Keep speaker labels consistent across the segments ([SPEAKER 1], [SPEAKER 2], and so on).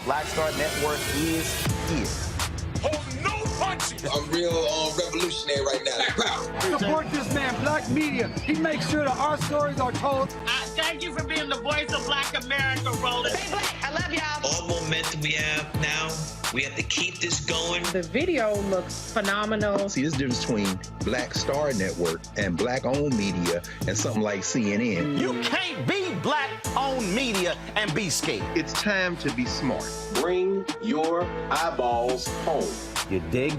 [SPEAKER 1] Black Star Network is here.
[SPEAKER 2] Hold no punches!
[SPEAKER 3] I'm real revolutionary right now.
[SPEAKER 4] Support this man, Black Media. He makes sure that our stories are told.
[SPEAKER 5] Thank you for being the voice of Black America, Roland.
[SPEAKER 6] Stay black. I love y'all.
[SPEAKER 7] All momentum we have now, we have to keep this going.
[SPEAKER 8] The video looks phenomenal.
[SPEAKER 9] See, this difference between Black Star Network and black-owned media and something like CNN.
[SPEAKER 1] You can't be black-owned media and be scared.
[SPEAKER 10] It's time to be smart.
[SPEAKER 11] Bring your eyeballs home.
[SPEAKER 1] You dig?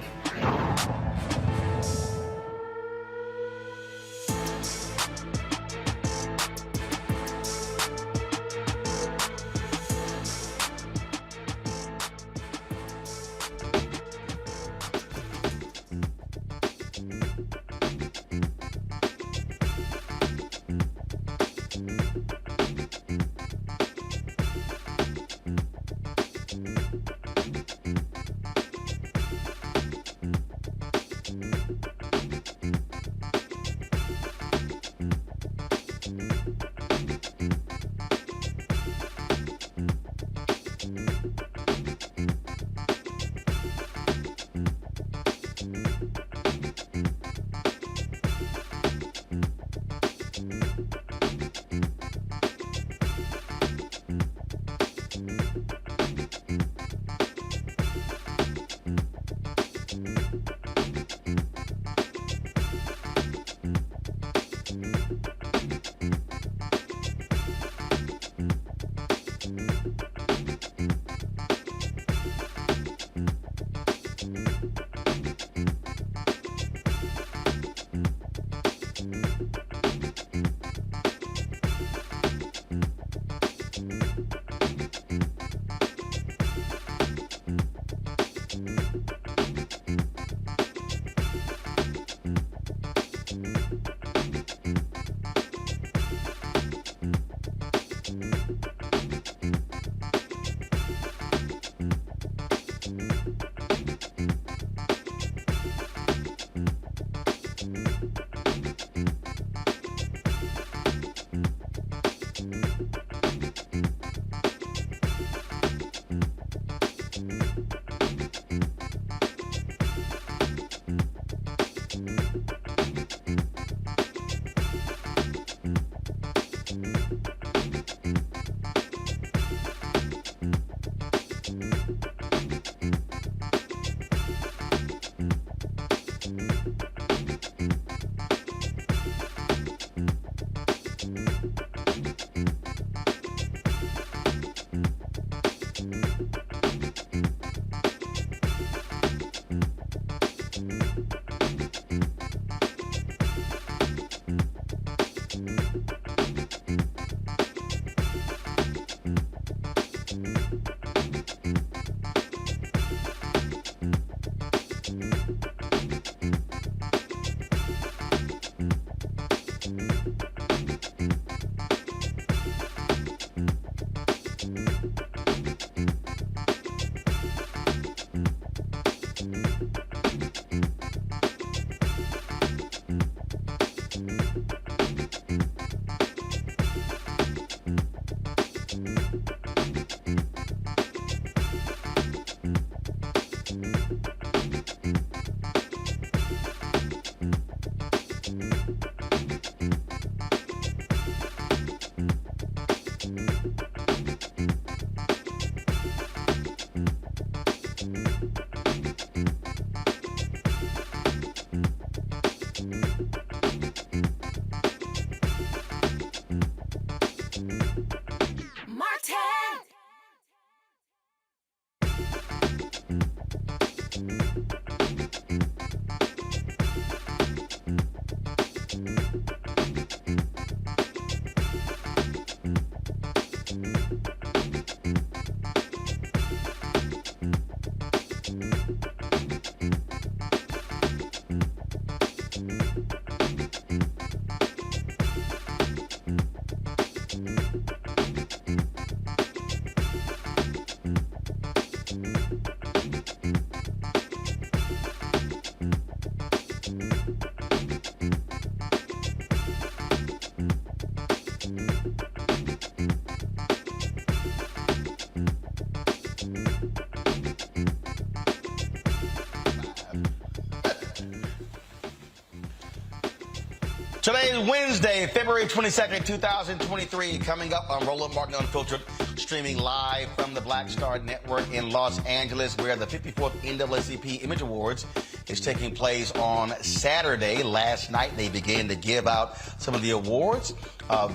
[SPEAKER 1] Today is Wednesday, February 22nd, 2023. Coming up on Roland Martin Unfiltered, streaming live from the Black Star Network in Los Angeles, where the 54th NAACP Image Awards is taking place on Saturday. Last night, they began to give out some of the awards.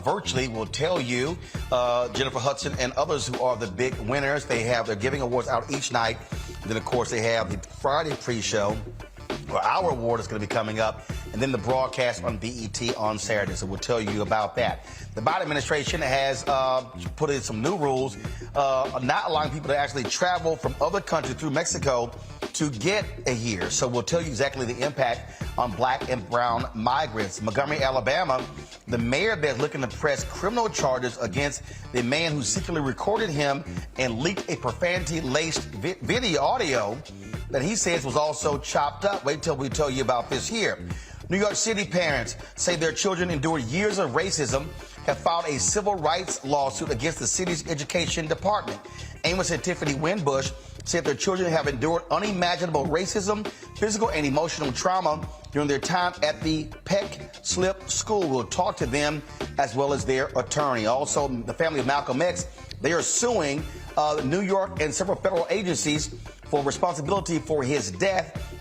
[SPEAKER 1] Virtually, we'll tell you, Jennifer Hudson and others who are the big winners. They're giving awards out each night. And then, of course, they have the Friday pre-show, where our award is going to be coming up, and then the broadcast on BET on Saturday. So we'll tell you about that. The Biden administration has put in some new rules, not allowing people to actually travel from other countries through Mexico to get a year. So we'll tell you exactly the impact on black and brown migrants. Montgomery, Alabama, the mayor there is looking to press criminal charges against the man who secretly recorded him and leaked a profanity-laced video audio that he says was also chopped up. Wait till we tell you about this here. New York City parents say their children endured years of racism, have filed a civil rights lawsuit against the city's education department. Amos and Tiffany Winbush said their children have endured unimaginable racism, physical and emotional trauma during their time at the Peck Slip School. We'll talk to them as well as their attorney. Also, the family of Malcolm X, they are suing New York and several federal agencies for responsibility for his death,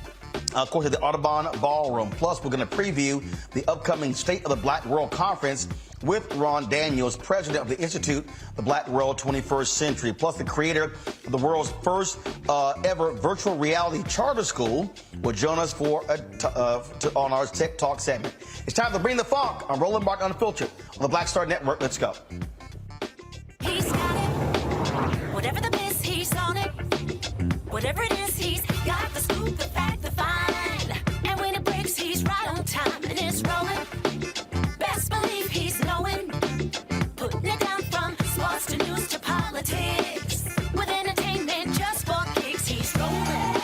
[SPEAKER 1] of course, at the Audubon Ballroom. Plus, we're going to preview the upcoming State of the Black World Conference with Ron Daniels, president of the Institute, the Black World 21st Century. Plus, the creator of the world's first ever virtual reality charter school will join us for on our Tech Talk segment. It's time to bring the funk on Roland Martin Unfiltered on the Black Star Network. Let's go.
[SPEAKER 6] He's got it. Whatever the miss, he's on it. Whatever it is, he's got the scoop, the fact, the find. And when it breaks, he's right on time and it's rolling. Best believe he's knowing. Putting it down from sports to news to politics. With entertainment just for kicks, he's rolling.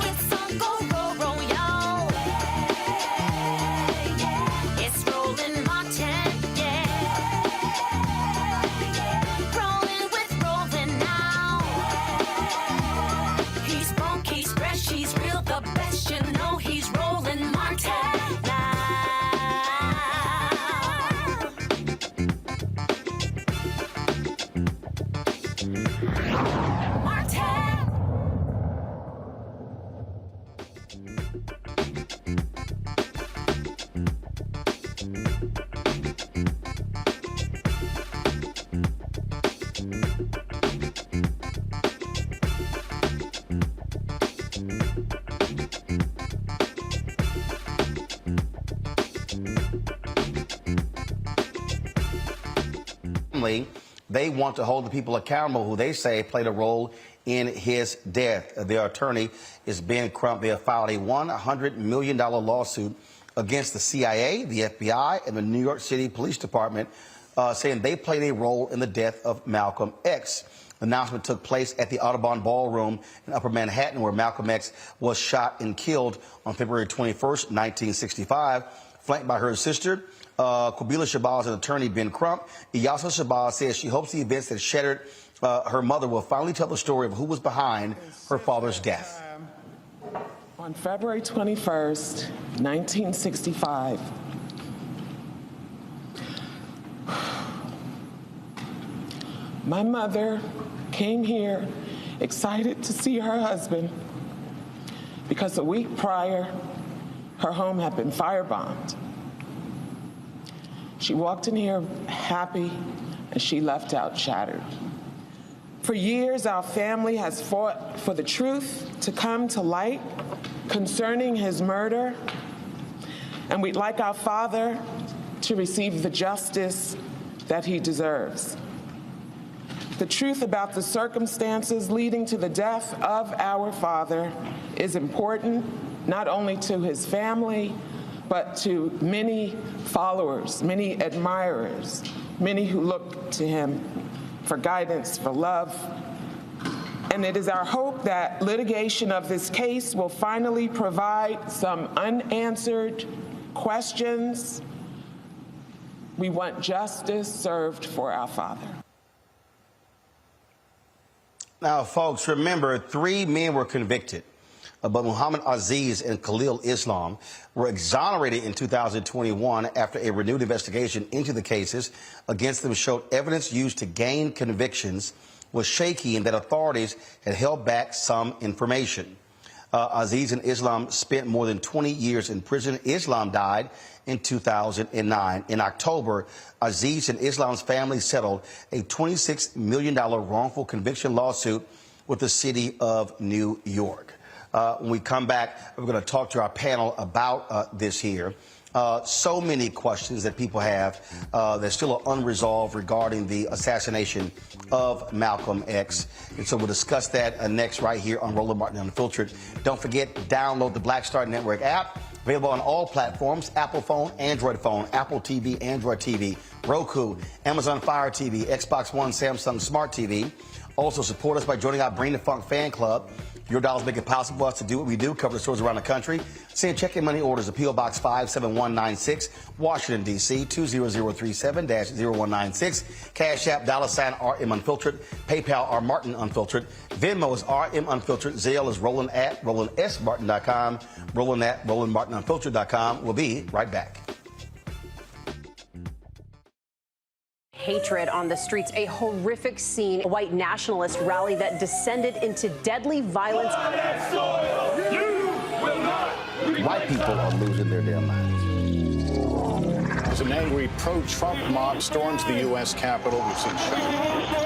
[SPEAKER 6] It's on go, y'all. It's Roland Martin, Rolling with Roland now. He's funk, he's fresh, he's real, the best, you know he's Roland Martin now. Martin.
[SPEAKER 1] They want to hold the people accountable who they say played a role in his death. Their attorney is Ben Crump. They have filed a $100 million lawsuit against the CIA, the FBI, and the New York City Police Department, saying they played a role in the death of Malcolm X. The announcement took place at the Audubon Ballroom in Upper Manhattan, where Malcolm X was shot and killed on February 21st, 1965, flanked by her sister, Quabila Shabazz, and attorney Ben Crump. Iyasa Shabazz says she hopes the events that shattered her mother will finally tell the story of who was behind her father's death.
[SPEAKER 10] On February 21st, 1965, my mother came here excited to see her husband because a week prior, her home had been firebombed. She walked in here happy, and she left out shattered. For years, our family has fought for the truth to come to light concerning his murder, and we'd like our father to receive the justice that he deserves. The truth about the circumstances leading to the death of our father is important, not only to his family, but to many followers, many admirers, many who look to him for guidance, for love. And it is our hope that litigation of this case will finally provide some unanswered questions. We want justice served for our father.
[SPEAKER 1] Now, folks, remember, 3 men were convicted but Muhammad Aziz and Khalil Islam were exonerated in 2021 after a renewed investigation into the cases against them showed evidence used to gain convictions was shaky and that authorities had held back some information. Aziz and Islam spent more than 20 years in prison. Islam died in 2009. In October, Aziz and Islam's family settled a $26 million wrongful conviction lawsuit with the city of New York. When we come back, we're going to talk to our panel about this here. So many questions that people have that still are unresolved regarding the assassination of Malcolm X. And so we'll discuss that next right here on Roland Martin Unfiltered. Don't forget, download the Black Star Network app. Available on all platforms: Apple phone, Android phone, Apple TV, Android TV, Roku, Amazon Fire TV, Xbox One, Samsung Smart TV. Also support us by joining our Bring the Funk fan club. Your dollars make it possible for us to do what we do, cover the stores around the country. Send check and money orders to P.O. Box 57196, Washington, D.C. 20037-0196. Cash App, $RM Unfiltered. PayPal, R Martin Unfiltered. Venmo is RM Unfiltered. Zelle is Roland at RolandSMartin.com. Roland at RolandMartinUnfiltered.com. We'll be right back.
[SPEAKER 11] Hatred on the streets, a horrific scene, a white nationalist rally that descended into deadly violence.
[SPEAKER 1] White people are losing their damn minds.
[SPEAKER 12] As an angry pro-Trump mob storms the U.S. Capitol, we've seen shooting.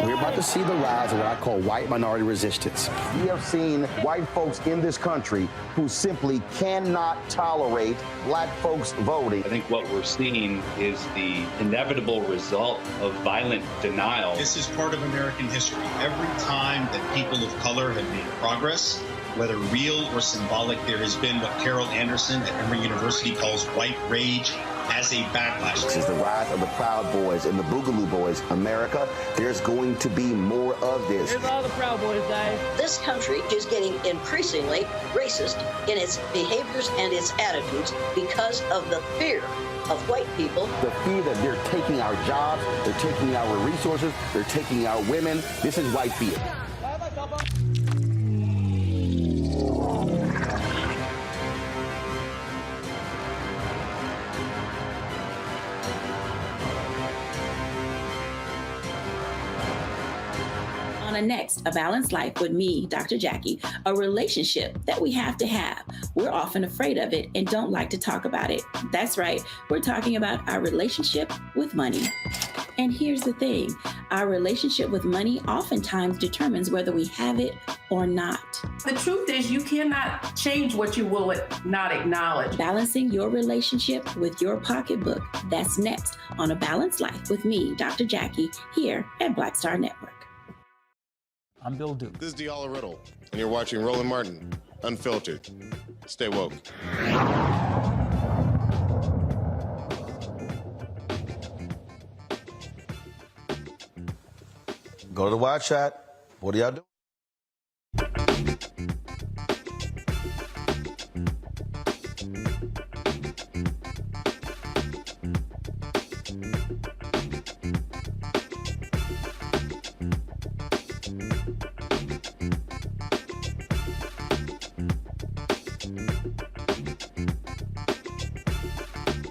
[SPEAKER 1] We're about to see the rise of what I call white minority resistance. We have seen white folks in this country who simply cannot tolerate black folks voting.
[SPEAKER 13] I think what we're seeing is the inevitable result of violent denial.
[SPEAKER 14] This is part of American history. Every time that people of color have made progress, whether real or symbolic, there has been what Carol Anderson at Emory University calls white rage as a backlash.
[SPEAKER 1] This is the rise of the Proud Boys and the Boogaloo Boys. America, there's going to be more of this.
[SPEAKER 15] Here's all the Proud Boys, guys.
[SPEAKER 16] This country is getting increasingly racist in its behaviors and its attitudes because of the fear of white people.
[SPEAKER 1] The fear that they're taking our jobs, they're taking our resources, they're taking our women. This is white fear.
[SPEAKER 17] Next, A Balanced Life with me, Dr. Jackie, a relationship that we have to have. We're often afraid of it and don't like to talk about it. That's right, we're talking about our relationship with money. And here's the thing, our relationship with money oftentimes determines whether we have it or not.
[SPEAKER 18] The truth is you cannot change what you will not acknowledge.
[SPEAKER 17] Balancing your relationship with your pocketbook. That's next on A Balanced Life with me, Dr. Jackie, here at Black Star Network.
[SPEAKER 19] I'm Bill Duke.
[SPEAKER 20] This is Diala Riddle, and you're watching Roland Martin, Unfiltered. Stay woke.
[SPEAKER 1] Go to the wide shot. What do y'all do?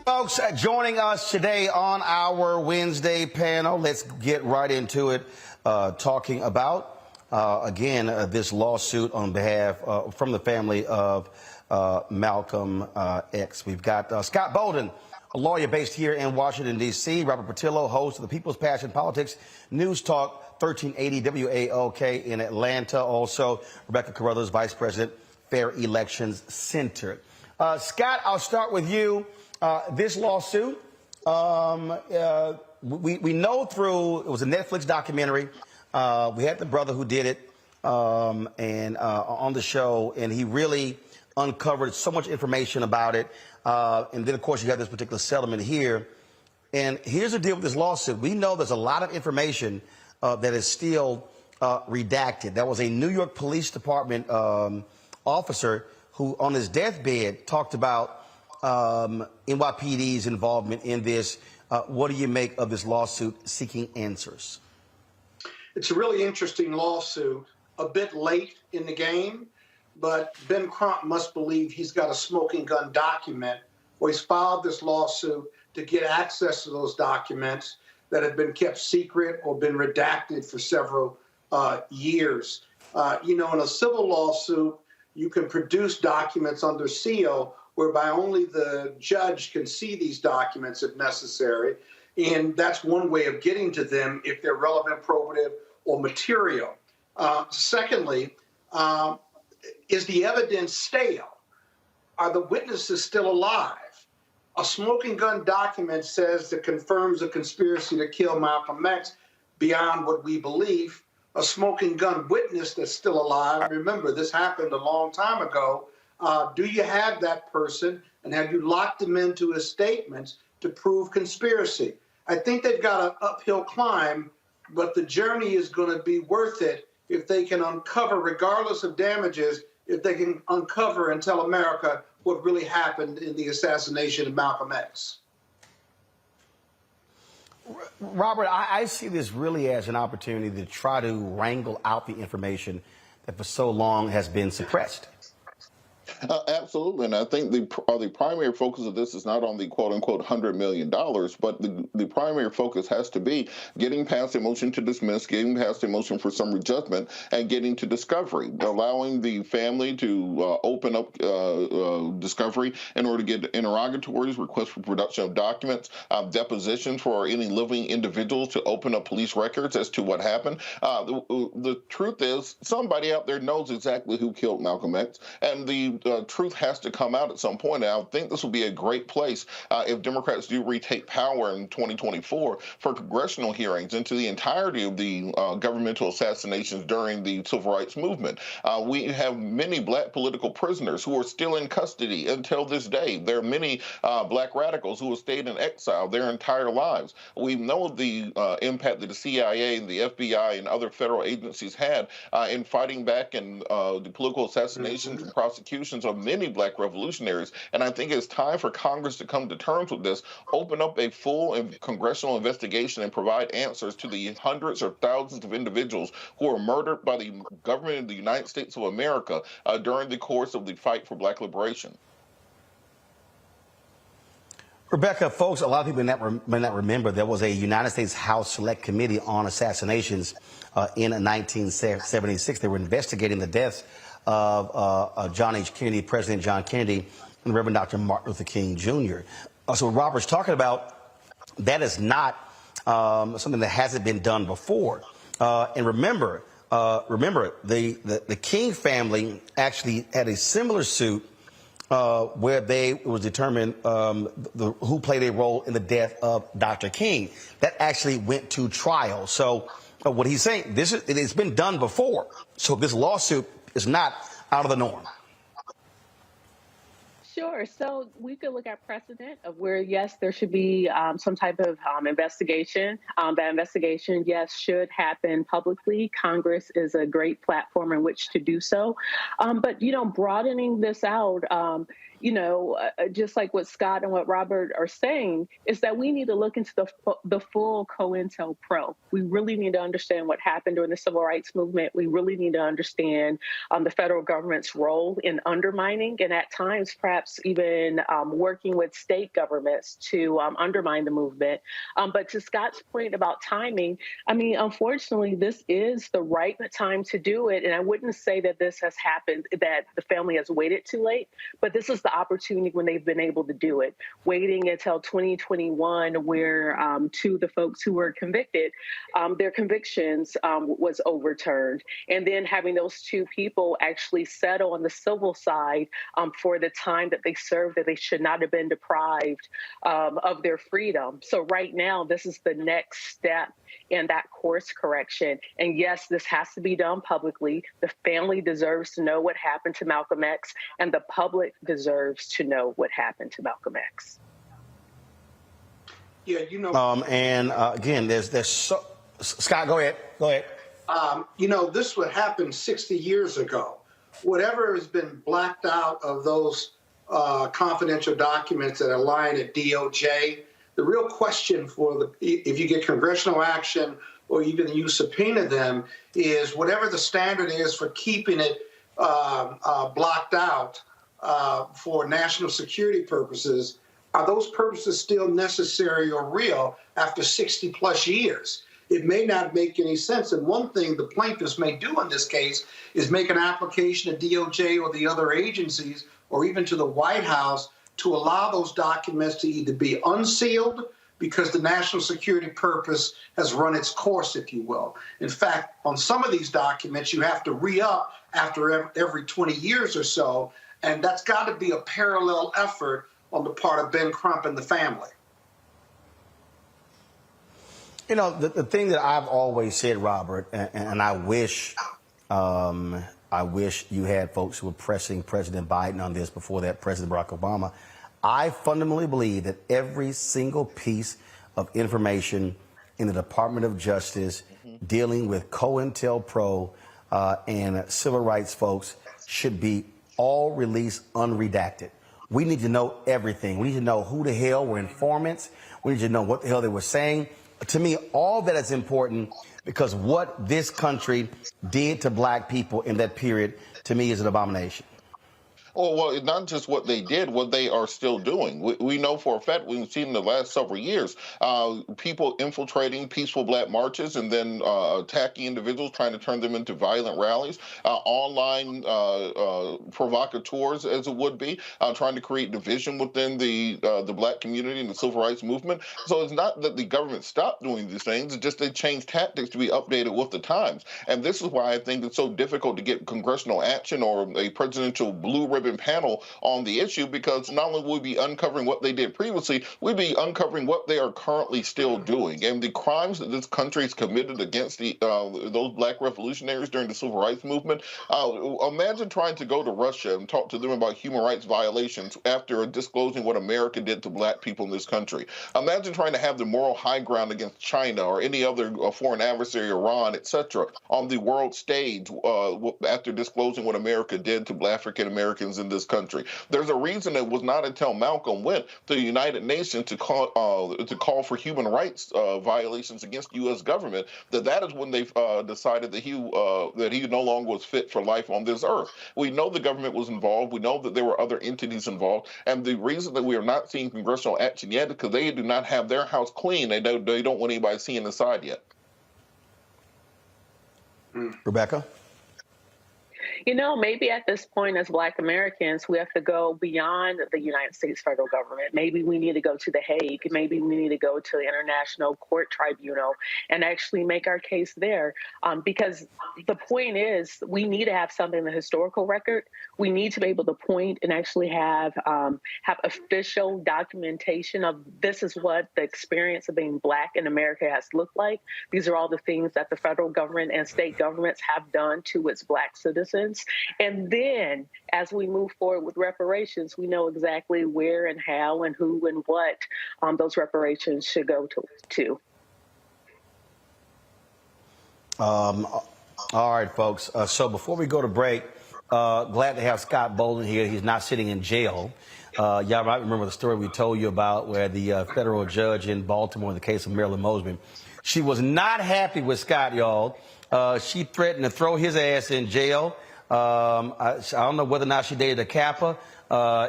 [SPEAKER 1] Folks, joining us today on our Wednesday panel, let's get right into it, talking about, again, this lawsuit on behalf from the family of Malcolm X. We've got Scott Bolden, a lawyer based here in Washington, D.C., Robert Patillo, host of the People's Passion Politics News Talk 1380 WAOK in Atlanta. Also, Rebecca Carruthers, Vice President, Fair Elections Center. Scott, I'll start with you. This lawsuit, we know through, it was a Netflix documentary. We had the brother who did it and on the show, and he really uncovered so much information about it. And then, of course, you have this particular settlement here. And here's the deal with this lawsuit. We know there's a lot of information that is still redacted. There was a New York Police Department officer who, on his deathbed, talked about NYPD's involvement in this. What do you make of this lawsuit seeking answers?
[SPEAKER 21] It's a really interesting lawsuit, a bit late in the game,
[SPEAKER 15] but Ben Crump must believe he's got a smoking gun document, or he's filed this lawsuit to get access to those documents that have been kept secret or been redacted for several years. In a civil lawsuit, you can produce documents under seal whereby only the judge can see these documents if necessary. And that's one way of getting to them if they're relevant, probative, or material. Secondly, is the evidence stale? Are the witnesses still alive? A smoking gun document says that confirms a conspiracy to kill Malcolm X beyond what we believe. A smoking gun witness that's still alive, remember, this happened a long time ago. Do you have that person, and have you locked them into his statements to prove conspiracy? I think they've got an uphill climb, but the journey is going to be worth it if they can uncover, regardless of damages, if they can uncover and tell America what really happened in the assassination of Malcolm X.
[SPEAKER 1] Robert, I see this really as an opportunity to try to wrangle out the information that for so long has been suppressed.
[SPEAKER 20] Absolutely, and I think the primary focus of this is not on the quote-unquote $100 million, but the primary focus has to be getting past the motion to dismiss, getting past the motion for summary judgment, and getting to discovery, allowing the family to open up discovery in order to get interrogatories, requests for production of documents, depositions for any living individuals to open up police records as to what happened. The truth is, somebody out there knows exactly who killed Malcolm X, and the truth has to come out at some point. And I think this will be a great place if Democrats do retake power in 2024 for congressional hearings into the entirety of the governmental assassinations during the civil rights movement. We have many black political prisoners who are still in custody until this day. There are many black radicals who have stayed in exile their entire lives. We know the impact that the CIA and the FBI and other federal agencies had in fighting back and the political assassinations and prosecutions of many black revolutionaries. And I think it's time for Congress to come to terms with this, open up a full congressional investigation, and provide answers to the hundreds or thousands of individuals who were murdered by the government of the United States of America during the course of the fight for black liberation.
[SPEAKER 1] Rebecca, folks, a lot of people may not remember there was a United States House Select Committee on Assassinations in 1976. They were investigating the deaths of John H. Kennedy, President John Kennedy, and Reverend Dr. Martin Luther King Jr. So what Robert's talking about, that is not something that hasn't been done before. And remember, the King family actually had a similar suit where it was determined who played a role in the death of Dr. King. That actually went to trial. So what he's saying, it's been done before. So this lawsuit is not out of the norm.
[SPEAKER 8] Sure. So we could look at precedent of where, yes, there should be some type of investigation. That investigation, yes, should happen publicly. Congress is a great platform in which to do so. But, broadening this out, just like what Scott and what Robert are saying, is that we need to look into the full COINTELPRO. We really need to understand what happened during the civil rights movement. We really need to understand the federal government's role in undermining and at times perhaps even working with state governments to undermine the movement. But to Scott's point about timing, unfortunately, this is the right time to do it. And I wouldn't say that this has happened, that the family has waited too late, but this is the opportunity when they've been able to do it. Waiting until 2021, where two of the folks who were convicted, their convictions was overturned. And then having those two people actually settle on the civil side for the time that they served, that they should not have been deprived of their freedom. So right now, this is the next step in that course correction. And yes, this has to be done publicly. The family deserves to know what happened to Malcolm X, and the public deserves to know what happened to Malcolm X.
[SPEAKER 15] Yeah,
[SPEAKER 1] again, there's so Scott, go ahead.
[SPEAKER 15] This would happen 60 years ago. Whatever has been blacked out of those confidential documents that are lying at DOJ, the real question if you get congressional action or even you subpoena them, is whatever the standard is for keeping it blocked out for national security purposes, are those purposes still necessary or real after 60 plus years? It may not make any sense. And one thing the plaintiffs may do in this case is make an application to DOJ or the other agencies or even to the White House to allow those documents to either be unsealed because the national security purpose has run its course, if you will. In fact, on some of these documents, you have to re-up after every 20 years or so, and that's got to be a parallel effort on the part of Ben Crump and the family.
[SPEAKER 1] You know, the thing that I've always said, Robert, and I wish you had folks who were pressing President Biden on this before that, President Barack Obama. I fundamentally believe that every single piece of information in the Department of Justice dealing with COINTELPRO and civil rights folks should be all released unredacted. We need to know everything. We need to know who the hell were informants. We need to know what the hell they were saying. To me, all that is important because what this country did to black people in that period, to me, is an abomination.
[SPEAKER 20] Well, not just what they did, what they are still doing. We know for a fact, we've seen in the last several years, people infiltrating peaceful black marches and then attacking individuals, trying to turn them into violent rallies, online provocateurs, as it would be, trying to create division within the black community and the civil rights movement. So it's not that the government stopped doing these things, it's just they changed tactics to be updated with the times. And this is why I think it's so difficult to get congressional action or a presidential blue ribbon panel on the issue, because not only will we be uncovering what they did previously, we'd be uncovering what they are currently still doing. And the crimes that this country has committed against those black revolutionaries during the civil rights movement. Imagine trying to go to Russia and talk to them about human rights violations after disclosing what America did to black people in this country. Imagine trying to have the moral high ground against China or any other foreign adversary, Iran, etc., on the world stage after disclosing what America did to African Americans in this country. There's a reason it was not until Malcolm went to the United Nations to call for human rights violations against U.S. government that is when they decided that he no longer was fit for life on this earth. We know the government was involved. We know that there were other entities involved, and the reason that we are not seeing congressional action yet is because they do not have their house clean. They don't want anybody seeing inside yet.
[SPEAKER 1] Rebecca?
[SPEAKER 8] You know, maybe at this point as Black Americans, we have to go beyond the United States federal government. Maybe we need to go to The Hague. Maybe we need to go to the International Court Tribunal and actually make our case there. Because the point is, we need to have something in the historical record. We need to be able to point and actually have official documentation of this is what the experience of being Black in America has looked like. These are all the things that the federal government and state governments have done to its Black citizens. And then as we move forward with reparations, we know exactly where and how and who and what those reparations should go to.
[SPEAKER 1] All right, folks. So before we go to break, glad to have Scott Bolden here. He's not sitting in jail. Y'all might remember the story we told you about where the federal judge in Baltimore in the case of Marilyn Mosby, she was not happy with Scott, y'all. She threatened to throw his ass in jail. I don't know whether or not she dated a Kappa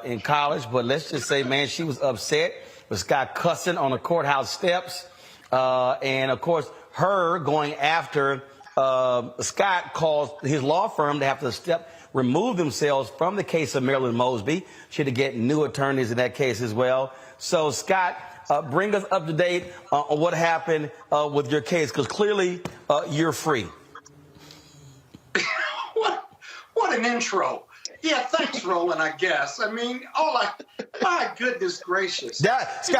[SPEAKER 1] in college, but let's just say, man, she was upset with Scott cussing on the courthouse steps. And, of course, her going after Scott caused his law firm to have to remove themselves from the case of Marilyn Mosby. She had to get new attorneys in that case as well. So, Scott, bring us up to date on what happened with your case, because clearly you're free.
[SPEAKER 15] What an intro. Yeah, thanks, Roland, I guess. I mean, my goodness gracious.
[SPEAKER 1] Scott, you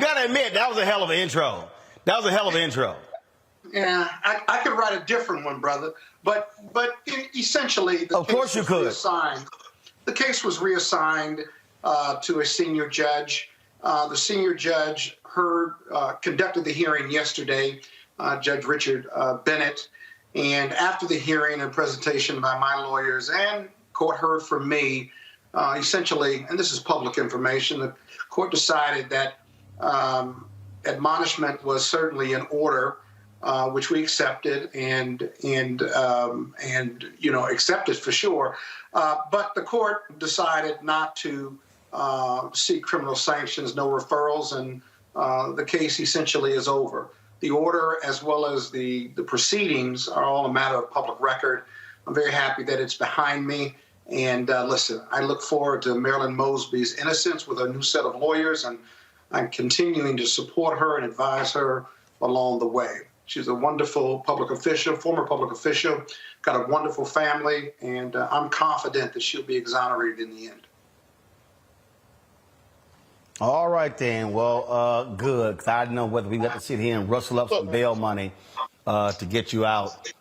[SPEAKER 1] got to admit, that was a hell of an intro. That was a hell of an intro.
[SPEAKER 15] Yeah, I could write a different one, brother. But essentially, the case was reassigned. The case was reassigned to a senior judge. The senior judge conducted the hearing yesterday, Judge Richard Bennett. And after the hearing and presentation by my lawyers and court heard from me, essentially, and this is public information, the court decided that admonishment was certainly in order which we accepted and accepted for sure. But the court decided not to seek criminal sanctions, no referrals, and the case essentially is over. The order, as well as the proceedings, are all a matter of public record. I'm very happy that it's behind me. And listen, I look forward to Marilyn Mosby's innocence with a new set of lawyers, and I'm continuing to support her and advise her along the way. She's a wonderful public official, former public official, got a wonderful family, and I'm confident that she'll be exonerated in the end.
[SPEAKER 1] All right, then. Well, good, because I didn't know whether we got to sit here and rustle up some bail money to get you out.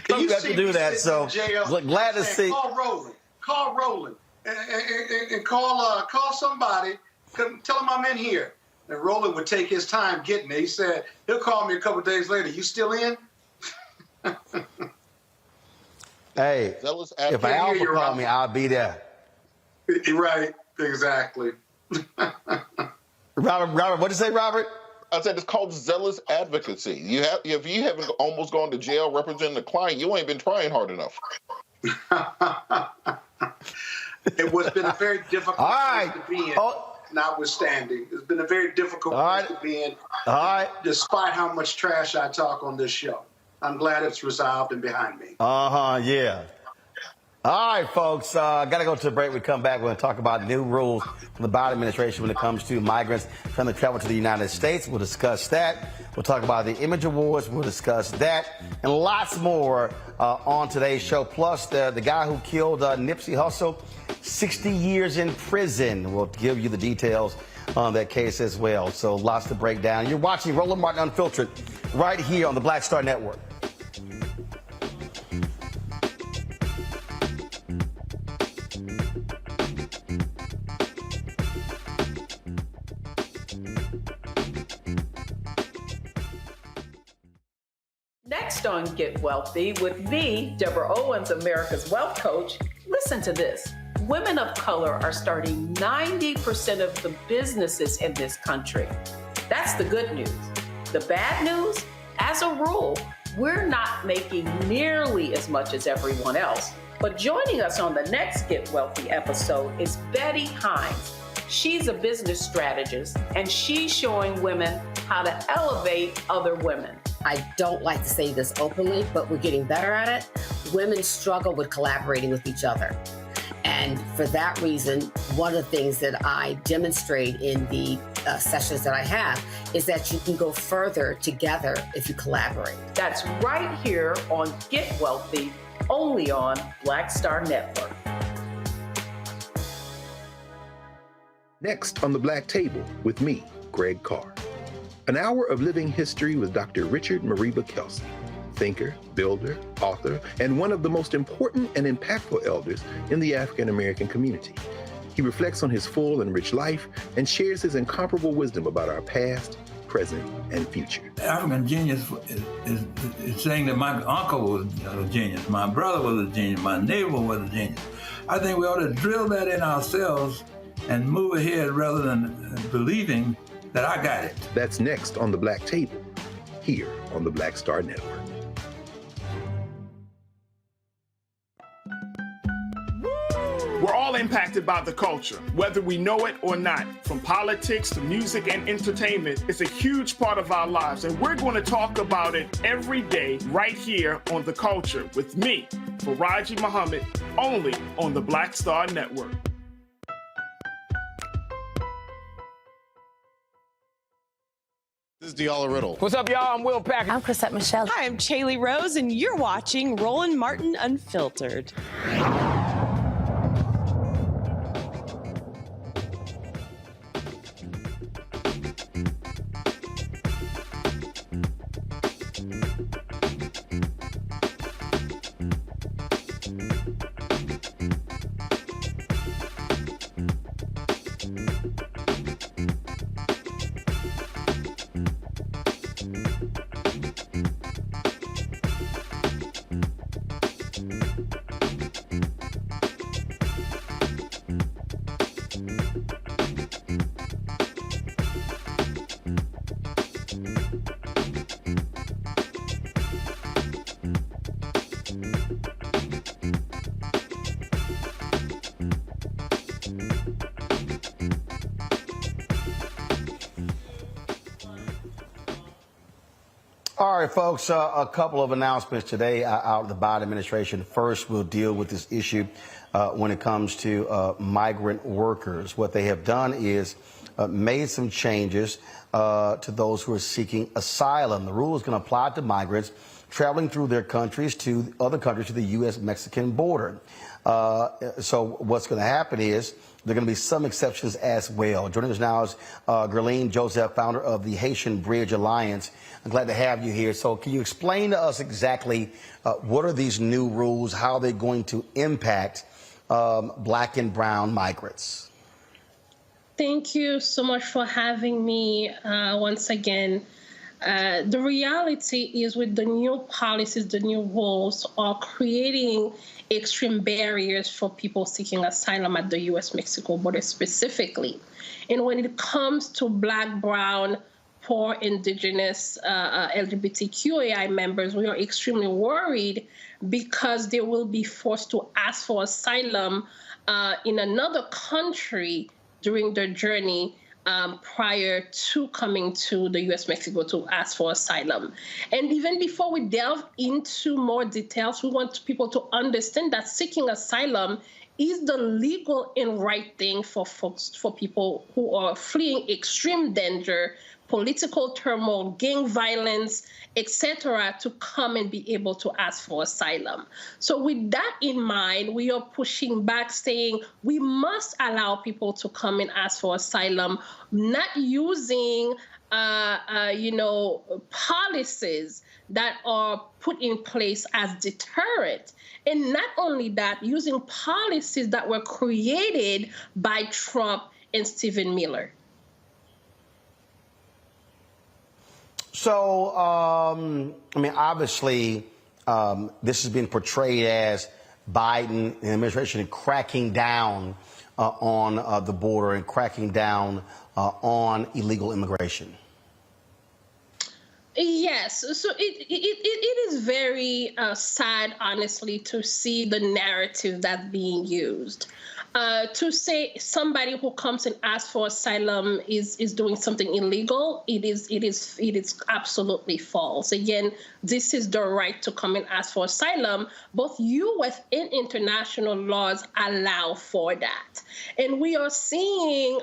[SPEAKER 1] You got to do that, so glad to see.
[SPEAKER 15] Call Roland, and call somebody. Tell him I'm in here. And Roland would take his time getting there. He said he'll call me a couple of days later. You still in?
[SPEAKER 1] Hey, if Alpha call me, I'll be there.
[SPEAKER 15] Right, exactly.
[SPEAKER 1] Robert, what'd you say, Robert?
[SPEAKER 20] I said it's called zealous advocacy. If you haven't almost gone to jail representing the client, you ain't been trying hard enough.
[SPEAKER 15] It was been a very difficult place to be in, notwithstanding. It's been a very difficult place to be in, despite how much trash I talk on this show. I'm glad it's resolved and behind me.
[SPEAKER 1] Yeah. All right, folks, got to go to a break. We come back, we're going to talk about new rules from the Biden administration when it comes to migrants trying to travel to the United States. We'll discuss that. We'll talk about the Image Awards. We'll discuss that and lots more on today's show. Plus, the guy who killed Nipsey Hussle, 60 years in prison. We'll give you the details on that case as well. So lots to break down. You're watching Roland Martin Unfiltered right here on the Black Star Network.
[SPEAKER 21] Next on Get Wealthy with me, Deborah Owens, America's Wealth Coach. Listen to this. Women of color are starting 90% of the businesses in this country. That's the good news. The bad news, as a rule, we're not making nearly as much as everyone else. But joining us on the next Get Wealthy episode is Betty Hines. She's a business strategist, and she's showing women how to elevate other women.
[SPEAKER 22] I don't like to say this openly, but we're getting better at it. Women struggle with collaborating with each other. And for that reason, one of the things that I demonstrate in the sessions that I have is that you can go further together if you collaborate.
[SPEAKER 21] That's right here on Get Wealthy, only on Black Star Network.
[SPEAKER 9] Next on the Black Table with me, Greg Carr. An hour of living history with Dr. Richard Mariba Kelsey, thinker, builder, author, and one of the most important and impactful elders in the African American community. He reflects on his full and rich life and shares his incomparable wisdom about our past, present, and future.
[SPEAKER 23] African genius is saying that my uncle was a genius, my brother was a genius, my neighbor was a genius. I think we ought to drill that in ourselves and move ahead rather than believing that I got it.
[SPEAKER 9] That's next on the Black Table, here on the Black Star Network.
[SPEAKER 2] We're all impacted by the culture, whether we know it or not. From politics to music and entertainment, it's a huge part of our lives, and we're going to talk about it every day right here on The Culture with me, Faraji Muhammad, only on the Black Star Network.
[SPEAKER 24] This is Diala Riddle.
[SPEAKER 25] What's up, y'all? I'm Will Packer.
[SPEAKER 26] I'm Chrisette Michelle.
[SPEAKER 27] Hi, I'm Chaley Rose, and you're watching Roland Martin Unfiltered.
[SPEAKER 1] All right, folks, a couple of announcements today out of the Biden administration. First, we'll deal with this issue when it comes to migrant workers. What they have done is made some changes to those who are seeking asylum. The rule is going to apply to migrants traveling through their countries to other countries to the U.S.-Mexican border. So what's going to happen is there are going to be some exceptions as well. Joining us now is Gerline Joseph, founder of the Haitian Bridge Alliance. I'm glad to have you here. So can you explain to us exactly what are these new rules, how they're going to impact Black and brown migrants?
[SPEAKER 3] Thank you so much for having me once again. The reality is with the new policies, the new rules are creating extreme barriers for people seeking asylum at the U.S.-Mexico border specifically. And when it comes to Black, brown, poor, indigenous, LGBTQAI members, we are extremely worried because they will be forced to ask for asylum in another country during their journey prior to coming to the U.S.-Mexico to ask for asylum. And even before we delve into more details, we want people to understand that seeking asylum is the legal and right thing for people who are fleeing extreme danger, political turmoil, gang violence, etc., to come and be able to ask for asylum. So with that in mind, we are pushing back, saying we must allow people to come and ask for asylum, not using policies that are put in place as deterrent. And not only that, using policies that were created by Trump and Stephen Miller.
[SPEAKER 1] So, obviously, this has been portrayed as Biden and the administration cracking down on the border and cracking down on illegal immigration.
[SPEAKER 3] Yes, so it is very sad, honestly, to see the narrative that's being used. To say somebody who comes and asks for asylum is doing something illegal, it is absolutely false. Again, this is the right to come and ask for asylum. Both U.S. and international laws allow for that, and we are seeing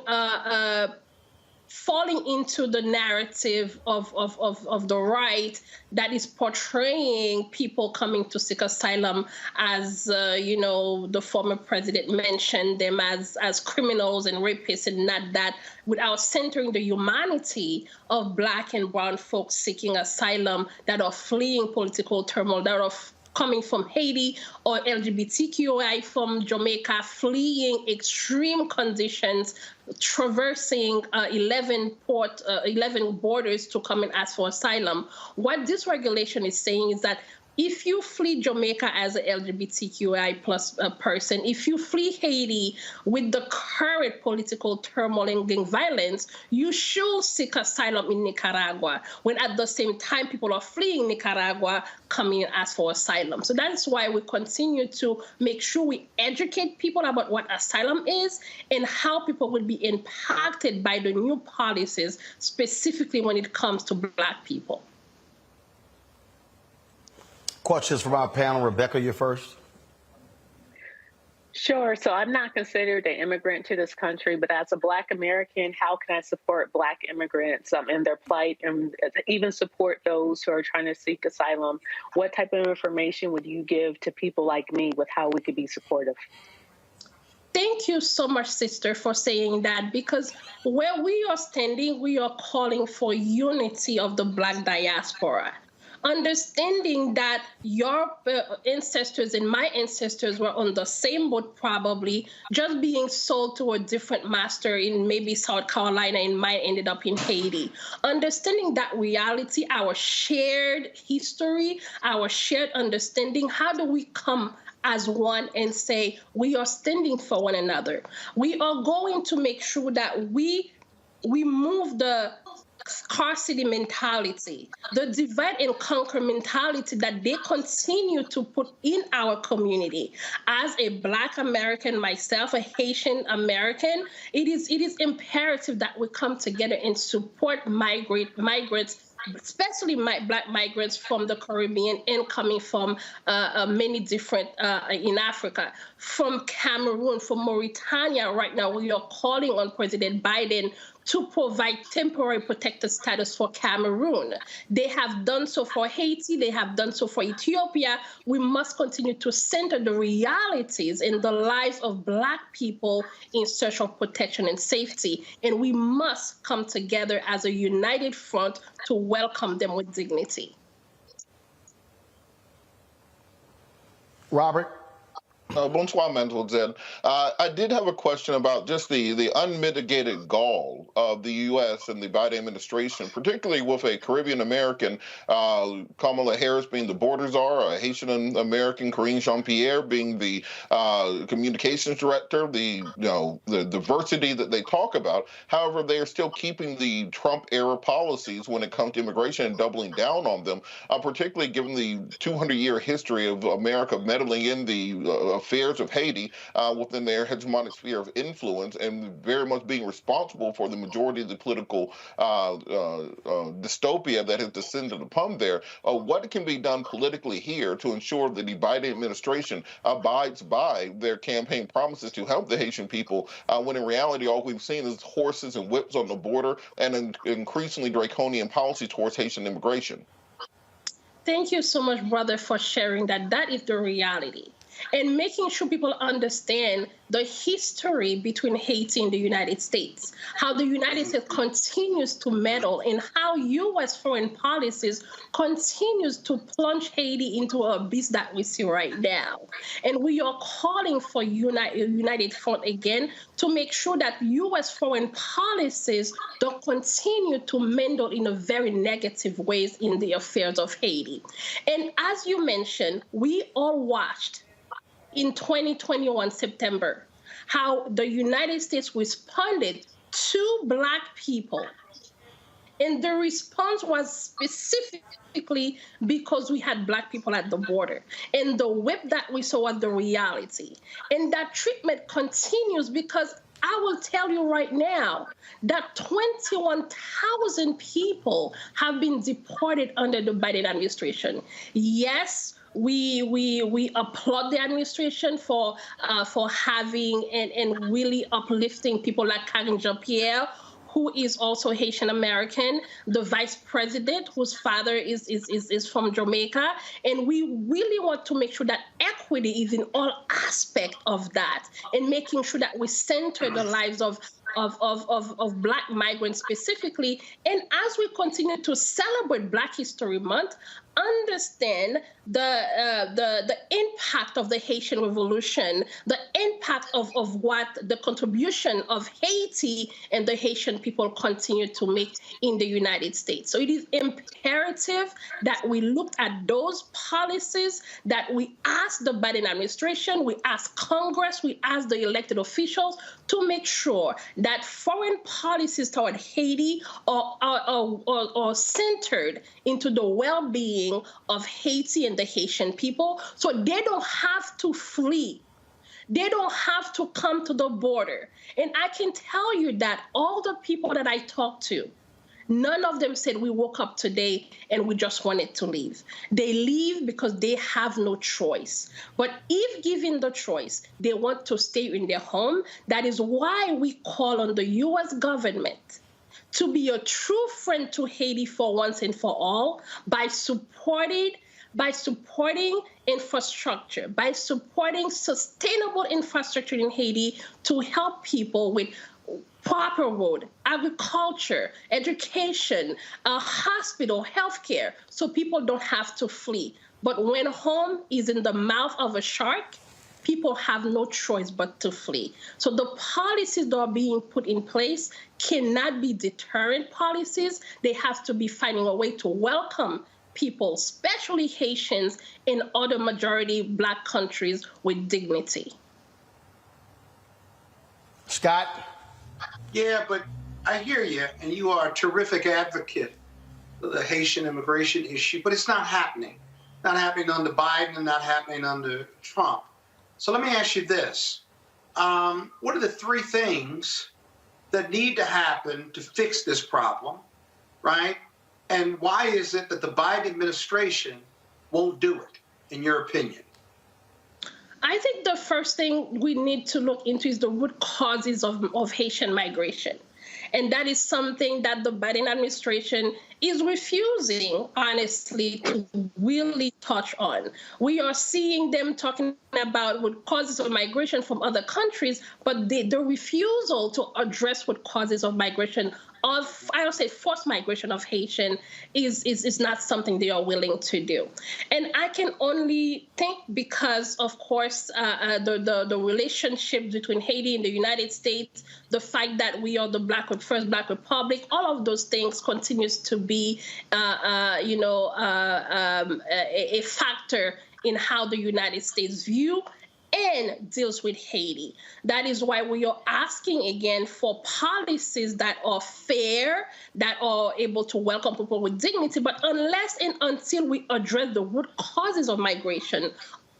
[SPEAKER 3] falling into the narrative of the right that is portraying people coming to seek asylum as, the former president mentioned them as criminals and rapists, and not that, without centering the humanity of Black and brown folks seeking asylum that are fleeing political turmoil, that are coming from Haiti, or LGBTQI from Jamaica, fleeing extreme conditions, traversing 11 borders to come and ask for asylum. What this regulation is saying is that if you flee Jamaica as an LGBTQI plus person, if you flee Haiti with the current political turmoil and gang violence, you should seek asylum in Nicaragua, when at the same time people are fleeing Nicaragua coming and ask for asylum. So that's why we continue to make sure we educate people about what asylum is and how people will be impacted by the new policies, specifically when it comes to Black people.
[SPEAKER 1] Questions from our panel. Rebecca, you're first.
[SPEAKER 8] Sure. So I'm not considered an immigrant to this country, but as a Black American, how can I support Black immigrants in their plight, and even support those who are trying to seek asylum? What type of information would you give to people like me with how we could be supportive?
[SPEAKER 3] Thank you so much, sister, for saying that, because where we are standing, we are calling for unity of the Black diaspora. Understanding that your ancestors and my ancestors were on the same boat, probably just being sold to a different master in maybe South Carolina, and mine ended up in Haiti. Understanding that reality, our shared history, our shared understanding, how do we come as one and say we are standing for one another? We are going to make sure that we move the scarcity mentality, the divide and conquer mentality that they continue to put in our community. As a Black American myself, a Haitian American, it is imperative that we come together and support migrants especially Black migrants from the Caribbean and coming from many different in Africa, from Cameroon, from Mauritania. Right now, we are calling on President Biden to provide temporary protected status for Cameroon. They have done so for Haiti. They have done so for Ethiopia. We must continue to center the realities in the lives of Black people in search of protection and safety. And we must come together as a united front to welcome them with dignity.
[SPEAKER 1] Robert?
[SPEAKER 20] Bonsoir, Mademoiselle. I did have a question about just the unmitigated gall of the U.S. and the Biden administration, particularly with a Caribbean American, Kamala Harris being the border czar, a Haitian American, Karine Jean-Pierre being the communications director, the diversity that they talk about. However, they are still keeping the Trump era policies when it comes to immigration and doubling down on them, particularly given the 200-year history of America meddling in the affairs of Haiti within their hegemonic sphere of influence and very much being responsible for the majority of the political dystopia that has descended upon there. What can be done politically here to ensure that the Biden administration abides by their campaign promises to help the Haitian people when in reality all we've seen is horses and whips on the border and an increasingly draconian policy towards Haitian immigration?
[SPEAKER 3] Thank you so much, brother, for sharing that. That is the reality. And making sure people understand the history between Haiti and the United States, how the United States continues to meddle, and how U.S. foreign policies continues to plunge Haiti into an abyss that we see right now. And we are calling for united front again to make sure that U.S. foreign policies don't continue to meddle in a very negative ways in the affairs of Haiti. And as you mentioned, we all watched in 2021 September, how the United States responded to Black people. And the response was specifically because we had Black people at the border. And the whip that we saw was the reality. And that treatment continues because I will tell you right now that 21,000 people have been deported under the Biden administration. Yes, we applaud the administration for having and really uplifting people like Karine Jean-Pierre, who is also Haitian American, the vice president, whose father is from Jamaica. And we really want to make sure that equity is in all aspects of that, and making sure that we center the lives of Black migrants specifically. And as we continue to celebrate Black History Month, understand the impact of the Haitian Revolution, the impact of what the contribution of Haiti and the Haitian people continue to make in the United States. So it is imperative that we look at those policies, that we ask the Biden administration, we ask Congress, we ask the elected officials to make sure that foreign policies toward Haiti are centered into the well-being of Haiti and the Haitian people, so they don't have to flee. They don't have to come to the border. And I can tell you that all the people that I talked to, none of them said we woke up today and we just wanted to leave. They leave because they have no choice. But if given the choice, they want to stay in their home. That is why we call on the U.S. government to be a true friend to Haiti for once and for all by supporting infrastructure, by supporting sustainable infrastructure in Haiti to help people with proper road, agriculture, education, hospital, healthcare, so people don't have to flee. But when home is in the mouth of a shark, people have no choice but to flee. So the policies that are being put in place cannot be deterrent policies. They have to be finding a way to welcome people, especially Haitians and other majority Black countries, with dignity.
[SPEAKER 1] Scott?
[SPEAKER 15] Yeah, but I hear you, and you are a terrific advocate for the Haitian immigration issue, but it's not happening. Not happening under Biden and not happening under Trump. So let me ask you this. What are the three things that need to happen to fix this problem, right? And why is it that the Biden administration won't do it, in your opinion?
[SPEAKER 3] I think the first thing we need to look into is the root causes of Haitian migration. And that is something that the Biden administration is refusing, honestly, to really touch on. We are seeing them talking about root causes of migration from other countries, but the refusal to address root causes of migration of, I would say, forced migration of Haitian is not something they are willing to do. And I can only think because, of course, the relationship between Haiti and the United States, the fact that we are the first Black Republic, all of those things continues to be, a factor in how the United States view and deals with Haiti. That is why we are asking again for policies that are fair, that are able to welcome people with dignity. But unless and until we address the root causes of migration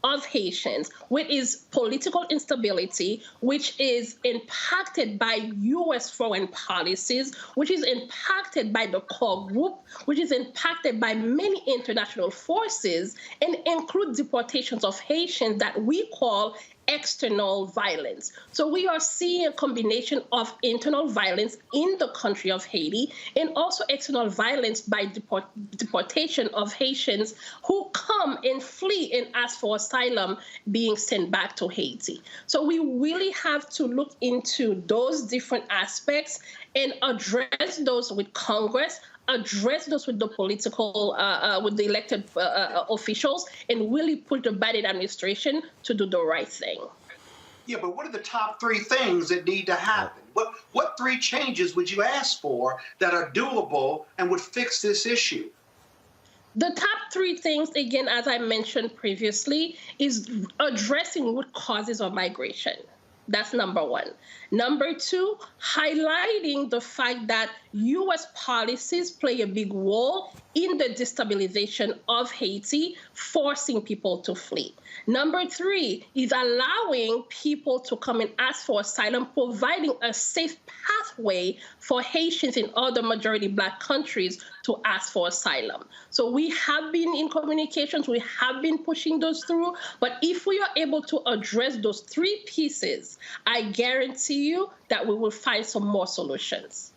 [SPEAKER 3] of Haitians, which is political instability, which is impacted by U.S. foreign policies, which is impacted by the core group, which is impacted by many international forces, and include deportations of Haitians that we call external violence. So we are seeing a combination of internal violence in the country of Haiti and also external violence by deportation of Haitians who come and flee and ask for asylum being sent back to Haiti. So we really have to look into those different aspects and address those with Congress, address those with the political, with the elected officials, and really put the Biden administration to do the right thing.
[SPEAKER 15] Yeah, but what are the top 3 things that need to happen? What 3 changes would you ask for that are doable and would fix this issue?
[SPEAKER 3] The top 3 things, again, as I mentioned previously, is addressing root causes of migration. That's number 1. Number 2, highlighting the fact that U.S. policies play a big role in the destabilization of Haiti, forcing people to flee. Number 3 is allowing people to come and ask for asylum, providing a safe pathway for Haitians in other majority Black countries to ask for asylum. So we have been in communications, we have been pushing those through, but if we are able to address those 3 pieces, I guarantee you that we will find some more solutions.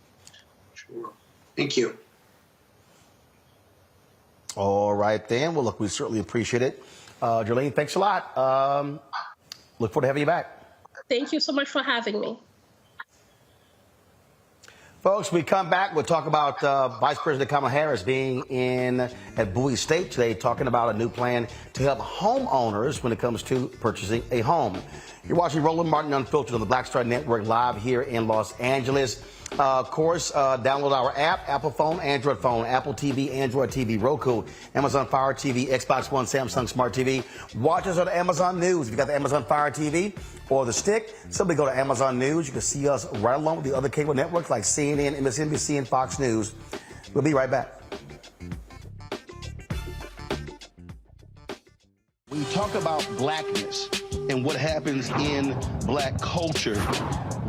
[SPEAKER 15] Sure. Thank you.
[SPEAKER 1] All right, then. Well, look, we certainly appreciate it. Jolene, thanks a lot. Look forward to having you back.
[SPEAKER 3] Thank you so much for having me.
[SPEAKER 1] Folks, we come back, we'll talk about Vice President Kamala Harris being at Bowie State today, talking about a new plan to help homeowners when it comes to purchasing a home. You're watching Roland Martin Unfiltered on the Black Star Network live here in Los Angeles. Of course, download our app, Apple phone, Android phone, Apple TV, Android TV, Roku, Amazon Fire TV, Xbox One, Samsung Smart TV. Watch us on Amazon News. If you got the Amazon Fire TV or the stick, simply go to Amazon News. You can see us right along with the other cable networks like CNN, MSNBC, and Fox News. We'll be right back. When you talk about blackness and what happens in Black culture,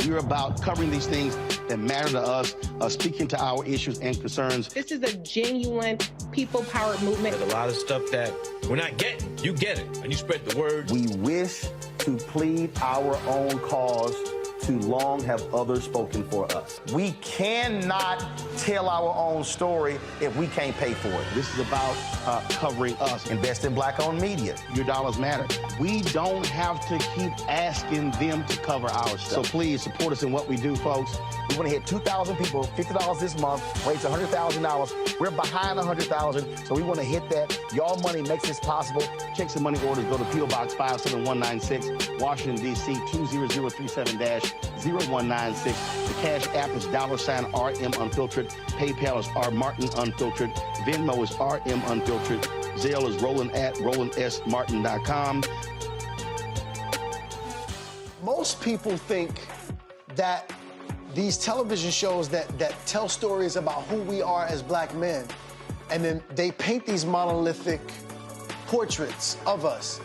[SPEAKER 1] we're about covering these things that matter to us, speaking to our issues and concerns.
[SPEAKER 4] This is a genuine people-powered movement.
[SPEAKER 5] There's a lot of stuff that we're not getting. You get it, and you spread the word.
[SPEAKER 1] We wish to plead our own cause. Too long have others spoken for us. We cannot tell our own story if we can't pay for it. This is about covering us. Invest in Black-owned media. Your dollars matter. We don't have to keep asking them to cover our stuff. So please support us in what we do, folks. We want to hit 2,000 people, $50 this month, raise $100,000. We're behind $100,000, so we want to hit that. Y'all money makes this possible. Check some money orders. Go to P.O. Box 57196, Washington, D.C. 20037-0196. The Cash App is $RM Unfiltered. PayPal is R Martin Unfiltered. Venmo is RM Unfiltered. Zelle is Roland at RolandSMartin.com.
[SPEAKER 6] Most people think that these television shows that tell stories about who we are as Black men, and then they paint these monolithic portraits of us.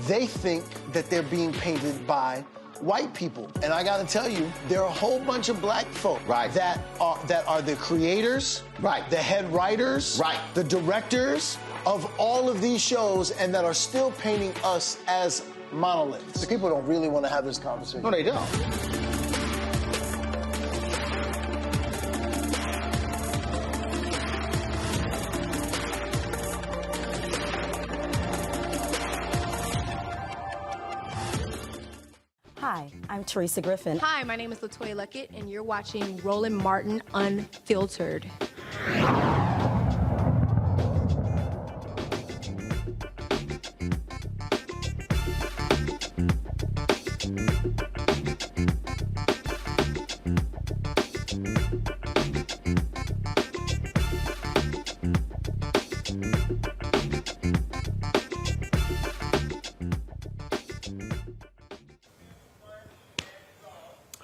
[SPEAKER 6] They think that they're being painted by white people. And I got to tell you, there are a whole bunch of black folk that are the creators, the head writers, the directors of all of these shows, and that are still painting us as monoliths. The people don't really want to have this conversation.
[SPEAKER 1] No, they don't.
[SPEAKER 7] Hi, I'm Teresa Griffin.
[SPEAKER 10] Hi, my name is LaToya Luckett, and you're watching Roland Martin Unfiltered.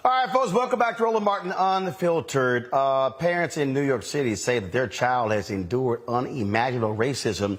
[SPEAKER 1] All right, folks, welcome back to Roland Martin Unfiltered. Parents in New York City say that their child has endured unimaginable racism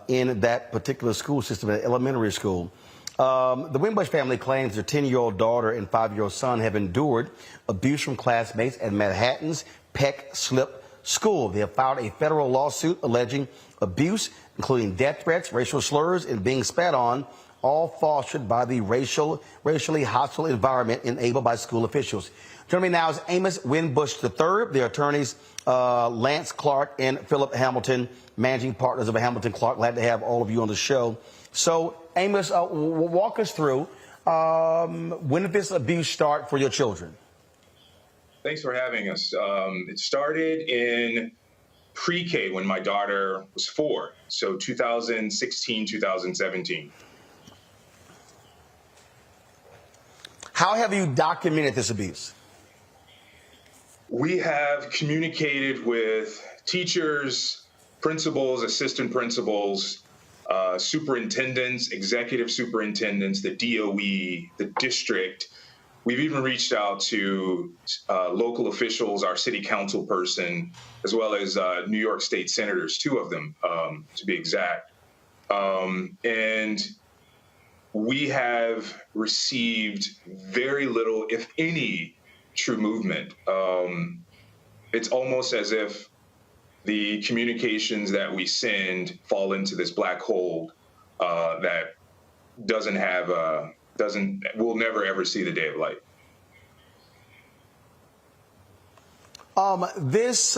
[SPEAKER 1] in that particular school system, at elementary school. The Winbush family claims their 10-year-old daughter and 5-year-old son have endured abuse from classmates at Manhattan's Peck Slip School. They have filed a federal lawsuit alleging abuse, including death threats, racial slurs, and being spat on, all fostered by the racially hostile environment enabled by school officials. Joining me now is Amos Winbush III, their attorneys Lance Clark and Philip Hamilton, managing partners of Hamilton Clark. Glad to have all of you on the show. So, Amos, walk us through, when did this abuse start for your children?
[SPEAKER 11] Thanks for having us. It started in pre-K when my daughter was 4, so 2016, 2017.
[SPEAKER 1] How have you documented this abuse?
[SPEAKER 11] We have communicated with teachers, principals, assistant principals, superintendents, executive superintendents, the DOE, the district. We've even reached out to local officials, our city council person, as well as New York State senators, 2 of them, to be exact. And we have received very little, if any, true movement. It's almost as if the communications that we send fall into this black hole that will never ever see the day of light.
[SPEAKER 1] This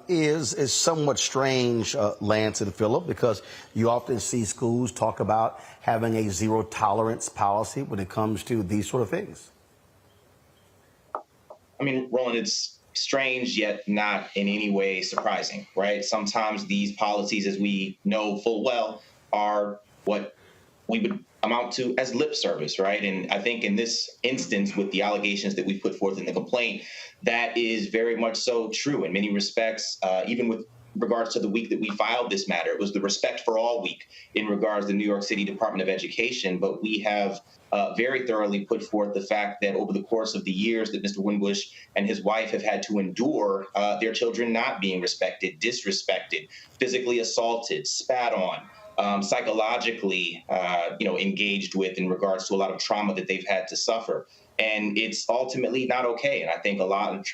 [SPEAKER 1] is somewhat strange, Lance and Philip, because you often see schools talk about having a zero tolerance policy when it comes to these sort of things.
[SPEAKER 12] I mean, Roland, it's strange yet not in any way surprising, right? Sometimes these policies, as we know full well, are what we would amount to as lip service, right? And I think in this instance, with the allegations that we put forth in the complaint, that is very much so true in many respects, even with regards to the week that we filed this matter. It was the Respect for All week in regards to the New York City Department of Education, but we have very thoroughly put forth the fact that over the course of the years that Mr. Winbush and his wife have had to endure their children not being respected, disrespected, physically assaulted, spat on, psychologically, engaged with in regards to a lot of trauma that they've had to suffer. And it's ultimately not okay. And I think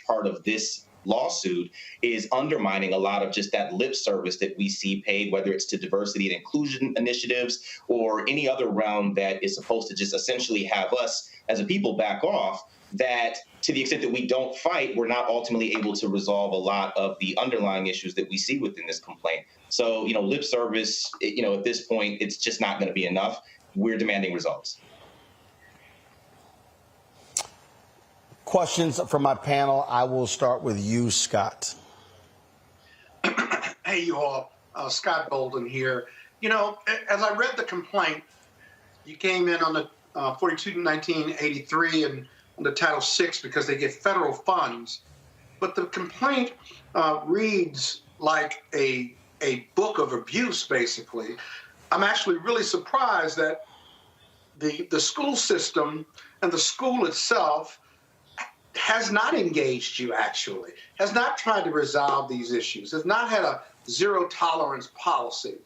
[SPEAKER 12] part of this lawsuit is undermining a lot of just that lip service that we see paid, whether it's to diversity and inclusion initiatives or any other realm that is supposed to just essentially have us as a people back off, that to the extent that we don't fight, we're not ultimately able to resolve a lot of the underlying issues that we see within this complaint. So, lip service, at this point, it's just not going to be enough. We're demanding results.
[SPEAKER 1] Questions from my panel. I will start with you, Scott.
[SPEAKER 15] Hey, you all. Scott Bolden here. As I read the complaint, you came in on the 42-1983 and on the Title VI because they get federal funds. But the complaint reads like a book of abuse, basically. I'm actually really surprised that the school system and the school itself has not engaged you, actually, has not tried to resolve these issues, has not had a zero tolerance policy.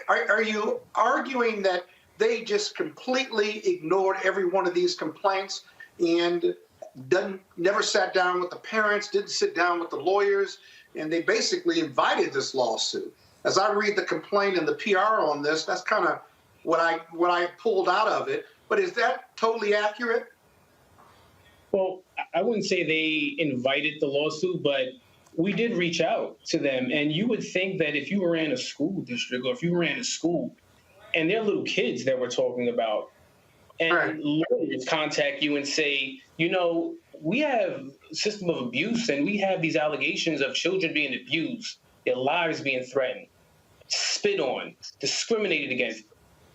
[SPEAKER 15] Are you arguing that they just completely ignored every one of these complaints and never sat down with the parents, didn't sit down with the lawyers, and they basically invited this lawsuit. As I read the complaint and the PR on this, that's kind of what I pulled out of it. But is that totally accurate?
[SPEAKER 13] Well, I wouldn't say they invited the lawsuit, but we did reach out to them. And you would think that if you ran a school district or if you ran a school and they're little kids that we're talking about, and lawyers contact you and say, you know, we have a system of abuse and we have these allegations of children being abused, their lives being threatened, spit on, discriminated against,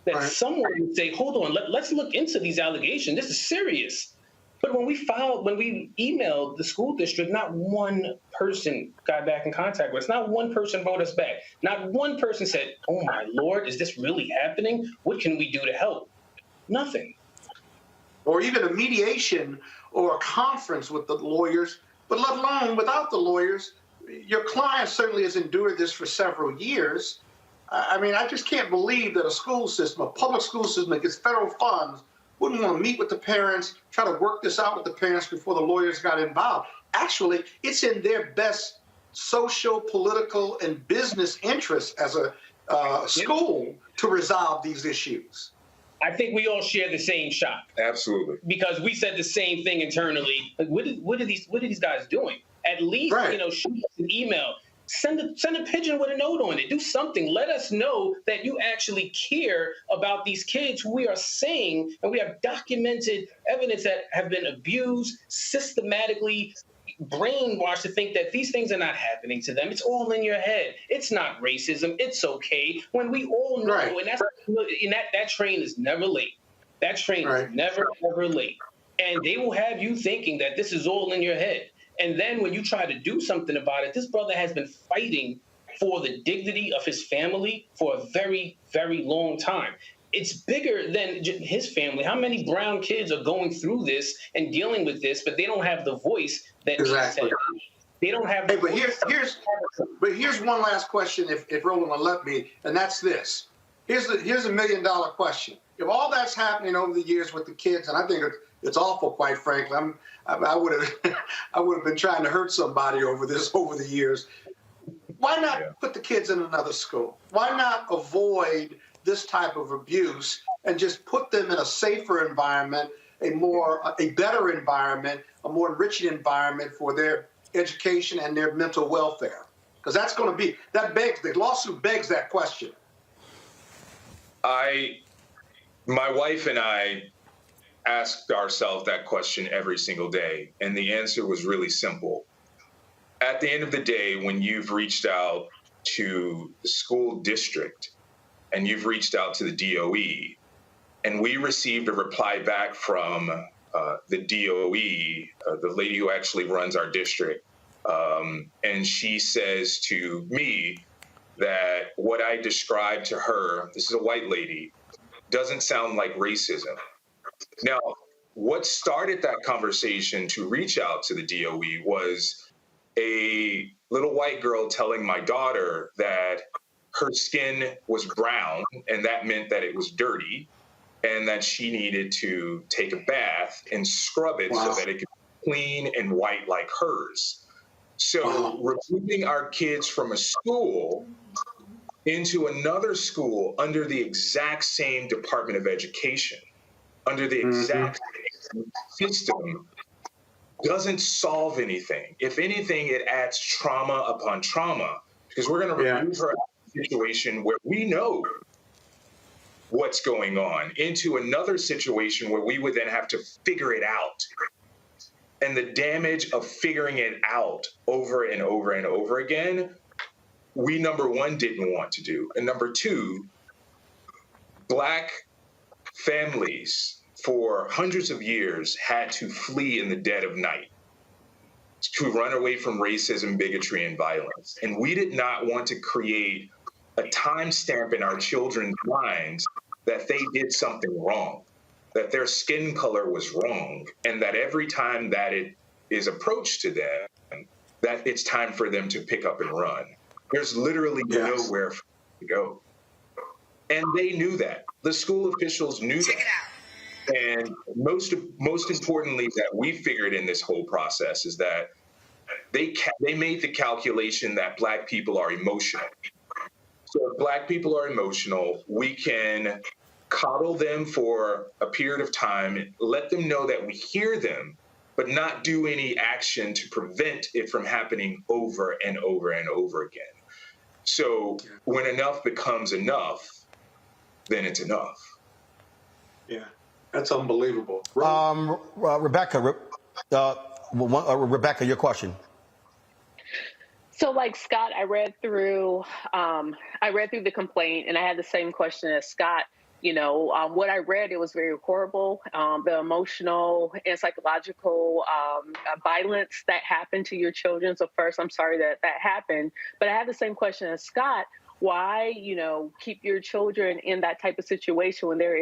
[SPEAKER 13] that someone would say, hold on, let's look into these allegations. This is serious. But when we emailed the school district, not one person got back in contact with us. Not one person wrote us back. Not one person said, oh my Lord, is this really happening? What can we do to help? Nothing.
[SPEAKER 15] Or even a mediation or a conference with the lawyers, but let alone without the lawyers. Your client certainly has endured this for several years. I mean, I just can't believe that a school system, a public school system that gets federal funds, wouldn't want to meet with the parents, try to work this out with the parents before the lawyers got involved. Actually, it's in their best social, political, and business interest as a school to resolve these issues.
[SPEAKER 13] I think we all share the same shock.
[SPEAKER 11] Absolutely.
[SPEAKER 13] Because we said the same thing internally. Like, what are these guys doing? At least, shoot us an email. Send a pigeon with a note on it. Do something. Let us know that you actually care about these kids who we are saying, and we have documented evidence that have been abused, systematically brainwashed to think that these things are not happening to them. It's all in your head. It's not racism. It's okay. When we all know, and that train is never late. That train is never, ever late. And they will have you thinking that this is all in your head. And then when you try to do something about it, this brother has been fighting for the dignity of his family for a very, very long time. It's bigger than his family. How many brown kids are going through this and dealing with this, but they don't have the voice that he said. They don't have.
[SPEAKER 15] But here's one last question, if Roland will let me, and that's this. Here's a $1 million question. If all that's happening over the years with the kids, and I think it's awful, quite frankly. I would have been trying to hurt somebody over the years. Why not put the kids in another school? Why not avoid this type of abuse and just put them in a safer environment, a better environment, a more enriching environment for their education and their mental welfare? Because the lawsuit begs that question.
[SPEAKER 11] My wife and I asked ourselves that question every single day, and the answer was really simple. At the end of the day, when you've reached out to the school district and you've reached out to the DOE, and we received a reply back from the DOE, the lady who actually runs our district, and she says to me that what I described to her, this is a white lady, doesn't sound like racism. Now, what started that conversation to reach out to the DOE was a little white girl telling my daughter that her skin was brown, and that meant that it was dirty, and that she needed to take a bath and scrub it so that it could be clean and white like hers. So removing our kids from a school into another school under the exact same Department of Education, under the exact same system, doesn't solve anything. If anything, it adds trauma upon trauma, because we're going to remove her out of a situation where we know what's going on into another situation where we would then have to figure it out. And the damage of figuring it out over and over and over again, we, number one, didn't want to do. And number two, Black families for hundreds of years had to flee in the dead of night to run away from racism, bigotry, and violence. And we did not want to create a timestamp in our children's minds that they did something wrong, that their skin color was wrong, and that every time that it is approached to them, that it's time for them to pick up and run. There's literally nowhere to go. And they knew that. The school officials knew that. And most importantly that we figured in this whole process is that they made the calculation that Black people are emotional. So if Black people are emotional, we can coddle them for a period of time, let them know that we hear them, but not do any action to prevent it from happening over and over and over again. So when enough becomes enough, then it's enough.
[SPEAKER 15] Yeah, that's unbelievable.
[SPEAKER 1] Rebecca, Rebecca, your question.
[SPEAKER 8] So like Scott, I read through the complaint, and I had the same question as Scott. You know, what I read, it was very horrible. The emotional and psychological violence that happened to your children. So first, I'm sorry that happened. But I had the same question as Scott. Why, keep your children in that type of situation when there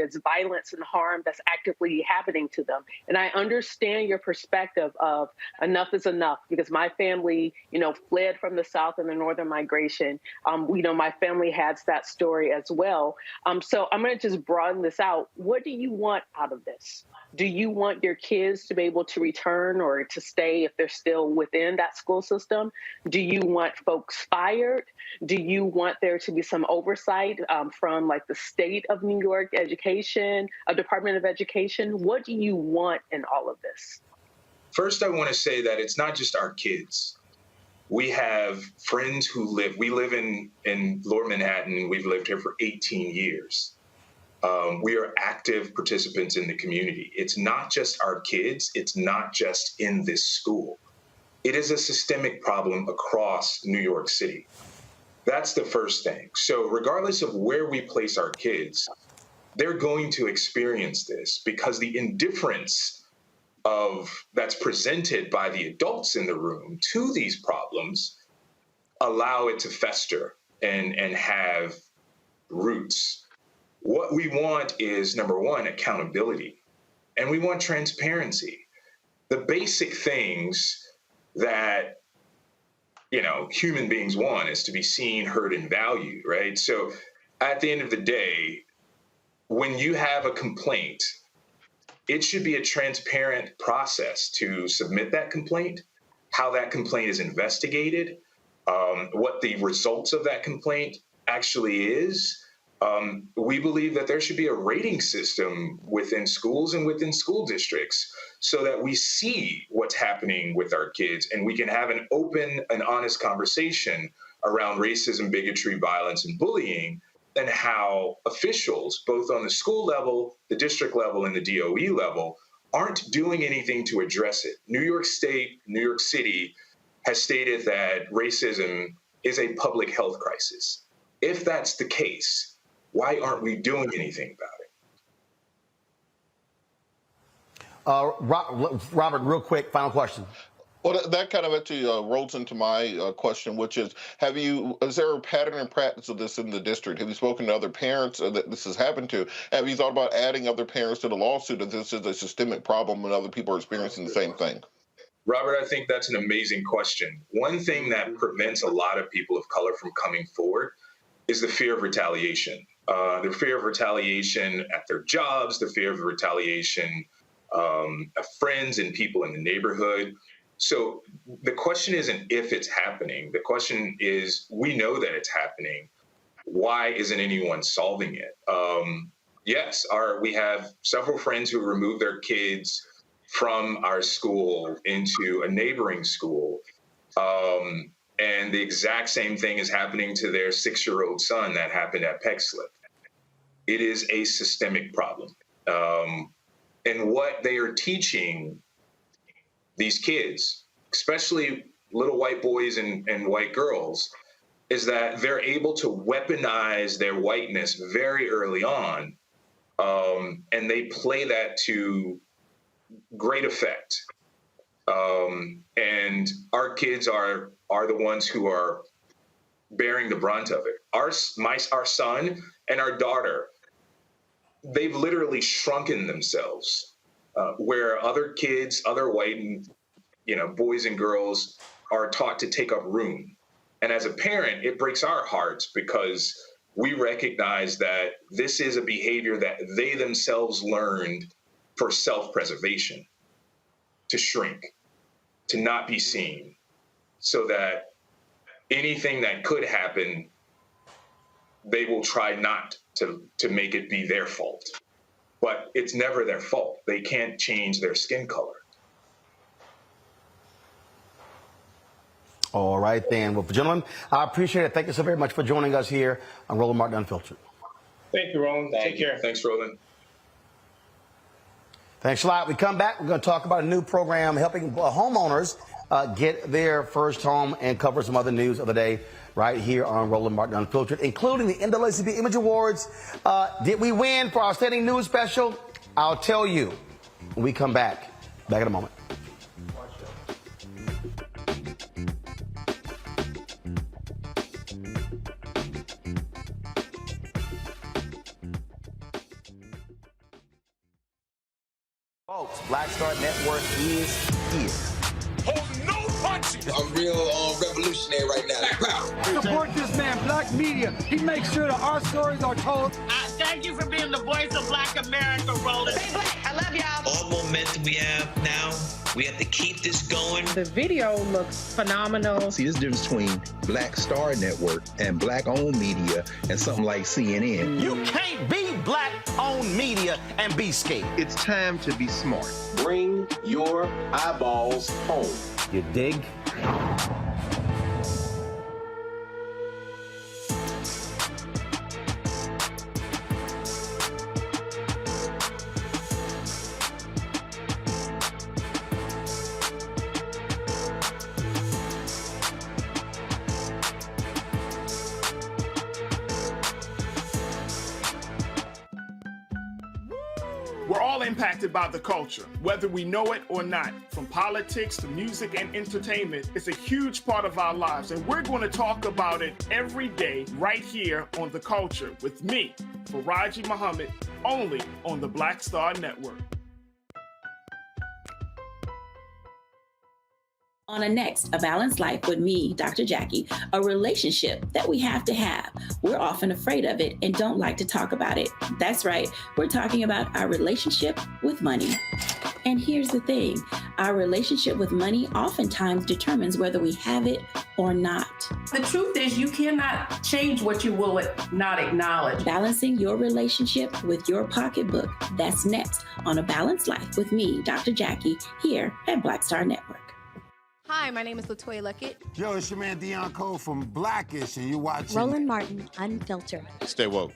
[SPEAKER 8] is violence and harm that's actively happening to them? And I understand your perspective of enough is enough, because my family, fled from the South in the Northern migration. My family has that story as well. So I'm going to just broaden this out. What do you want out of this? Do you want your kids to be able to return or to stay if they're still within that school system? Do you want folks fired? Do you want there to be some oversight from like the state of New York education, a Department of Education? What do you want in all of this?
[SPEAKER 11] First, I want to say that it's not just our kids. We have friends we live in Lower Manhattan. We've lived here for 18 years. We are active participants in the community. It's not just our kids. It's not just in this school. It is a systemic problem across New York City. That's the first thing. So regardless of where we place our kids, they're going to experience this because the indifference that's presented by the adults in the room to these problems allow it to fester and have roots. What we want is, number one, accountability, and we want transparency. The basic things that, human beings want is to be seen, heard, and valued, right? So at the end of the day, when you have a complaint, it should be a transparent process to submit that complaint, how that complaint is investigated, what the results of that complaint actually is. We believe that there should be a rating system within schools and within school districts so that we see what's happening with our kids and we can have an open and honest conversation around racism, bigotry, violence, and bullying, and how officials, both on the school level, the district level, and the DOE level, aren't doing anything to address it. New York State, New York City has stated that racism is a public health crisis. If that's the case, why aren't we doing anything about it?
[SPEAKER 1] Robert, real quick, final question.
[SPEAKER 20] Well, that kind of actually rolls into my question, which is, is there a pattern and practice of this in the district? Have you spoken to other parents that this has happened to? Have you thought about adding other parents to the lawsuit if this is a systemic problem and other people are experiencing the same thing?
[SPEAKER 11] Robert, I think that's an amazing question. One thing that prevents a lot of people of color from coming forward is the fear of retaliation. The fear of retaliation at their jobs, the fear of retaliation of friends and people in the neighborhood. So the question isn't if it's happening. The question is, we know that it's happening. Why isn't anyone solving it? Yes, we have several friends who removed their kids from our school into a neighboring school. And the exact same thing is happening to their 6-year-old son that happened at Peck Slip. It is a systemic problem. And what they are teaching these kids, especially little white boys and white girls, is that they're able to weaponize their whiteness very early on. And they play that to great effect. And our kids are the ones who are bearing the brunt of it. Our son and our daughter, they've literally shrunken themselves, where other kids, other white, boys and girls are taught to take up room. And as a parent, it breaks our hearts because we recognize that this is a behavior that they themselves learned for self-preservation, to shrink, to not be seen, so that anything that could happen, they will try not to make it be their fault. But it's never their fault. They can't change their skin color.
[SPEAKER 1] All right, then. Well, gentlemen, I appreciate it. Thank you so very much for joining us here on Roland Martin Unfiltered.
[SPEAKER 13] Thank you, Roland. Take care.
[SPEAKER 11] Thanks, Roland.
[SPEAKER 1] Thanks a lot. We come back. We're going to talk about a new program helping homeowners get their first home and cover some other news of the day right here on Roland Martin Unfiltered, including the NAACP Image Awards. Did we win for our Outstanding News Special? I'll tell you when we come back. Back in a moment. Folks, Black Star Network is here.
[SPEAKER 5] Hold no punches.
[SPEAKER 14] I'm real revolutionary right now.
[SPEAKER 16] Support this man, Black Media. He makes sure that our stories are told.
[SPEAKER 17] Thank you for being the voice of Black America, Roland. Stay black. I love y'all.
[SPEAKER 14] All momentum we have now, we have to keep this going.
[SPEAKER 4] The video looks phenomenal.
[SPEAKER 9] See, there's a difference between Black Star Network and Black-owned media and something like CNN.
[SPEAKER 1] You can't be Black-owned media and be scared.
[SPEAKER 9] It's time to be smart.
[SPEAKER 14] Bring your eyeballs home.
[SPEAKER 1] You dig?
[SPEAKER 2] We're all impacted by the culture, whether we know it or not. From politics to music and entertainment, it's a huge part of our lives, and we're going to talk about it every day right here on The Culture with me, Faraji Muhammad, only on the Black Star Network.
[SPEAKER 18] On a next, A Balanced Life with me, Dr. Jackie, a relationship that we have to have. We're often afraid of it and don't like to talk about it. That's right, we're talking about our relationship with money. And here's the thing, our relationship with money oftentimes determines whether we have it or not.
[SPEAKER 21] The truth is you cannot change what you will not acknowledge.
[SPEAKER 18] Balancing your relationship with your pocketbook. That's next on A Balanced Life with me, Dr. Jackie, here at Black Star Network.
[SPEAKER 10] Hi, my name is LaToya Luckett.
[SPEAKER 19] Yo, it's your man Dion Cole from Blackish, and you're watching
[SPEAKER 10] Roland Martin Unfiltered.
[SPEAKER 24] Stay woke.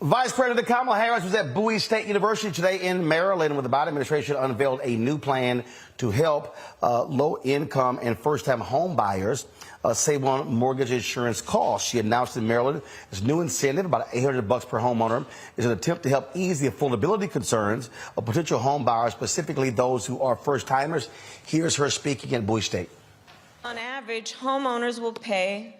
[SPEAKER 1] Vice President Kamala Harris was at Bowie State University today in Maryland, where the Biden administration unveiled a new plan to help low-income and first-time home buyers save on mortgage insurance costs. She announced in Maryland this new incentive, about $800 per homeowner, is an attempt to help ease the affordability concerns of potential home buyers, specifically those who are first-timers. Here's her speaking at Bowie State.
[SPEAKER 25] On average, homeowners will pay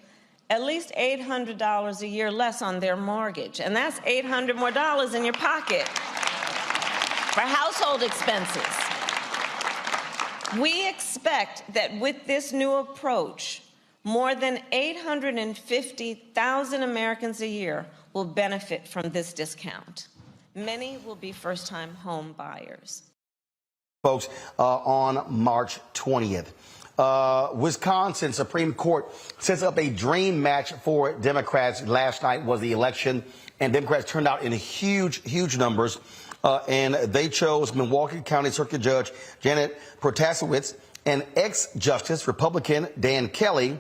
[SPEAKER 25] at least $800 a year less on their mortgage, and that's $800 more in your pocket for household expenses. We expect that with this new approach, more than 850,000 Americans a year will benefit from this discount. Many will be first-time home buyers.
[SPEAKER 1] Folks, on March 20th. Wisconsin Supreme Court sets up a dream match for Democrats. Last night was the election, and Democrats turned out in huge numbers. And they chose Milwaukee County Circuit Judge Janet Protasewicz and ex-Justice Republican Dan Kelly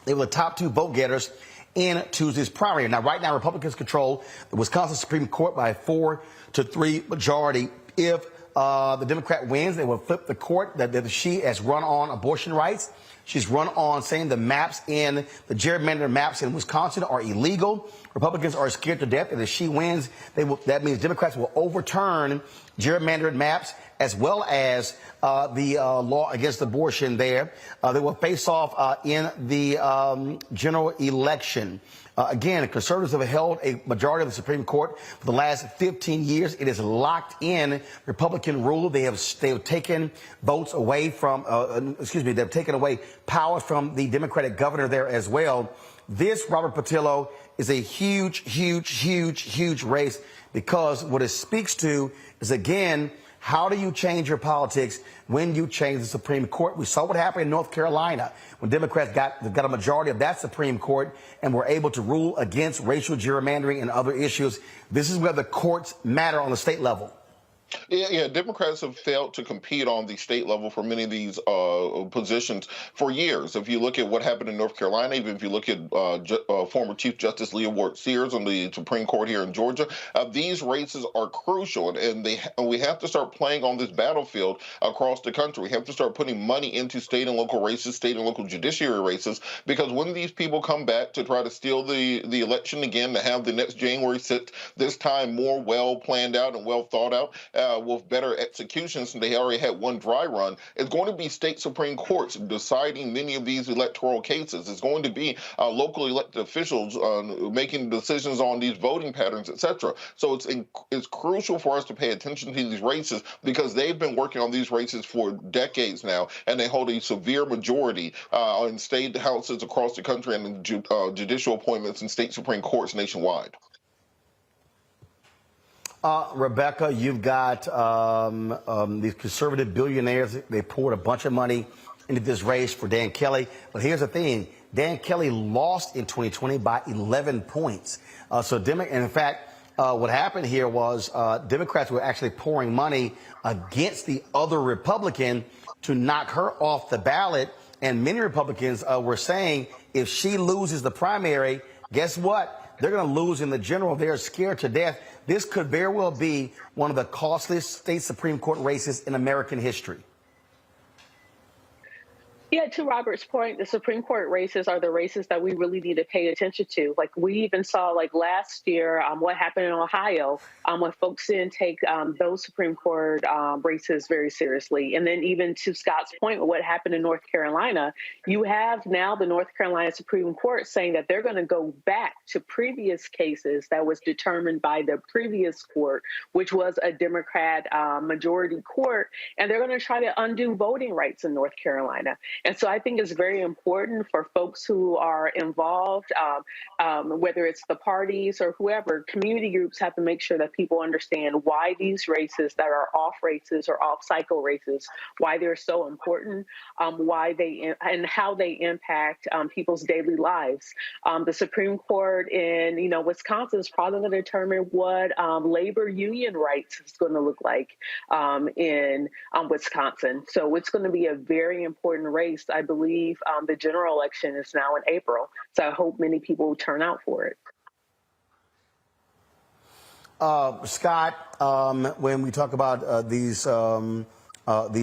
[SPEAKER 1] They were the top 2 vote getters in Tuesday's primary. Now, right now, Republicans control the Wisconsin Supreme Court by a 4-3 majority. If the Democrat wins, they will flip the court that she has run on abortion rights. She's run on saying the maps in the gerrymandered maps in Wisconsin are illegal. Republicans are scared to death that if she wins, that means Democrats will overturn gerrymandered maps as well as the law against abortion there. They will face off in the general election. Again, conservatives have held a majority of the Supreme Court for the last 15 years. It is locked in Republican rule. They have taken votes away from, they've taken away power from the Democratic governor there as well. This, Robert Patillo, is a huge race because what it speaks to is, again, how do you change your politics when you change the Supreme Court? We saw what happened in North Carolina when Democrats got a majority of that Supreme Court and were able to rule against racial gerrymandering and other issues. This is where the courts matter on the state level.
[SPEAKER 20] Yeah, Democrats have failed to compete on the state level for many of these positions for years. If you look at what happened in North Carolina, even if you look at former Chief Justice Leah Ward Sears on the Supreme Court here in Georgia, these races are crucial, and we have to start playing on this battlefield across the country. We have to start putting money into state and local races, state and local judiciary races, because when these people come back to try to steal the election again, to have the next January 6th, this time more well planned out and well thought out, with better executions, and they already had one dry run, it's going to be state Supreme Courts deciding many of these electoral cases. It's going to be local elected officials making decisions on these voting patterns, etc. So it's crucial for us to pay attention to these races because they've been working on these races for decades now, and they hold a severe majority in state houses across the country and judicial appointments in state Supreme Courts nationwide.
[SPEAKER 1] Rebecca, you've got these conservative billionaires. They poured a bunch of money into this race for Dan Kelly. But here's the thing. Dan Kelly lost in 2020 by 11 points. And in fact, what happened here was Democrats were actually pouring money against the other Republican to knock her off the ballot. And many Republicans were saying if she loses the primary, guess what? They're going to lose in the general. They're scared to death. This could very well be one of the costliest state Supreme Court races in American history.
[SPEAKER 8] Yeah, to Robert's point, the Supreme Court races are the races that we really need to pay attention to. Like we even saw last year what happened in Ohio when folks didn't take those Supreme Court races very seriously. And then even to Scott's point, what happened in North Carolina, you have now the North Carolina Supreme Court saying that they're going to go back to previous cases that was determined by the previous court, which was a Democrat majority court. And they're going to try to undo voting rights in North Carolina. And so I think it's very important for folks who are involved, whether it's the parties or whoever, community groups have to make sure that people understand why these races that are off races or off cycle races, why they're so important, why they and how they impact people's daily lives. The Supreme Court in Wisconsin is probably going to determine what labor union rights is going to look like in Wisconsin. So it's going to be a very important race. I believe the general election is now in April, so I hope many people will turn out for it.
[SPEAKER 1] Scott, when we talk about these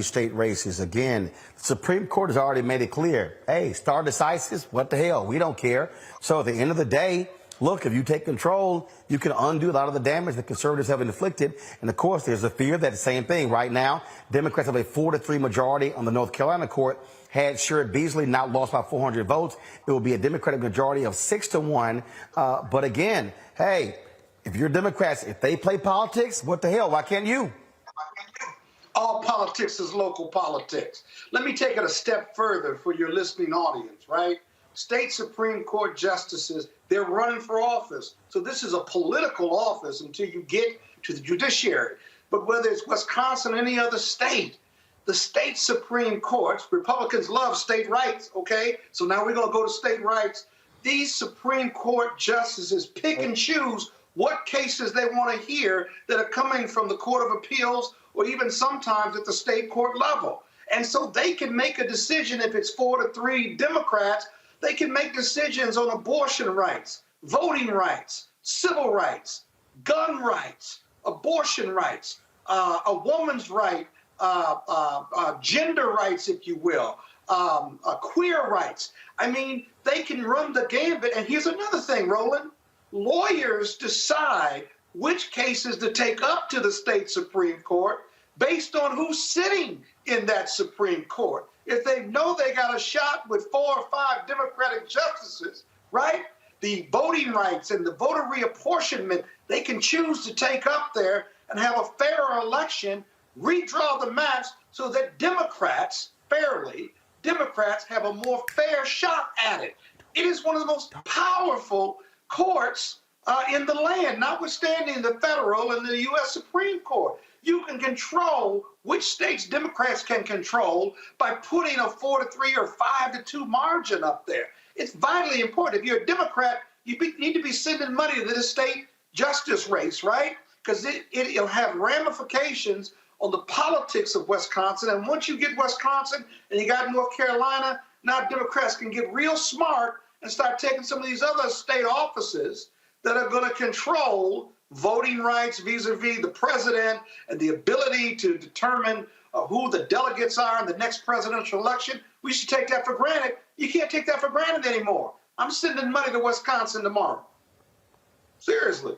[SPEAKER 1] state races, again, the Supreme Court has already made it clear, hey, stare decisis, what the hell, we don't care. So at the end of the day, look, if you take control, you can undo a lot of the damage that conservatives have inflicted. And, of course, there's a fear that the same thing. Right now, Democrats have a 4-3 majority on the North Carolina court. Had Sherrod Beasley not lost by 400 votes, it will be a Democratic majority of 6-1. But, again, hey, if you're Democrats, if they play politics, what the hell? Why can't you?
[SPEAKER 15] All politics is local politics. Let me take it a step further for your listening audience, right? State Supreme Court justices, they're running for office. So this is a political office until you get to the judiciary. But whether it's Wisconsin or any other state, the state Supreme Courts, Republicans love state rights, okay? So now we're going to go to state rights. These Supreme Court justices pick and choose what cases they want to hear that are coming from the Court of Appeals or even sometimes at the state court level. And so they can make a decision if it's 4-3 Democrats They can make decisions on abortion rights, voting rights, civil rights, gun rights, abortion rights, a woman's right, gender rights, if you will, queer rights. I mean, they can run the gambit. And here's another thing, Roland. Lawyers decide which cases to take up to the state Supreme Court based on who's sitting in that Supreme Court. If they know they got a shot with 4 or 5 Democratic justices, right? The voting rights and the voter reapportionment, they can choose to take up there and have a fairer election, redraw the maps so that Democrats, Democrats have a more fair shot at it. It is one of the most powerful courts in the land, notwithstanding the federal and the U.S. Supreme Court. You can control which states Democrats can control by putting a 4-3 or 5-2 margin up there. It's vitally important. If you're a Democrat, you need to be sending money to the state justice race, right? Because it'll have ramifications on the politics of Wisconsin. And once you get Wisconsin and you got North Carolina, now Democrats can get real smart and start taking some of these other state offices that are going to control voting rights vis-a-vis the president and the ability to determine who the delegates are in the next presidential election. We should take that for granted. You can't take that for granted anymore. I'm sending money to Wisconsin tomorrow. Seriously.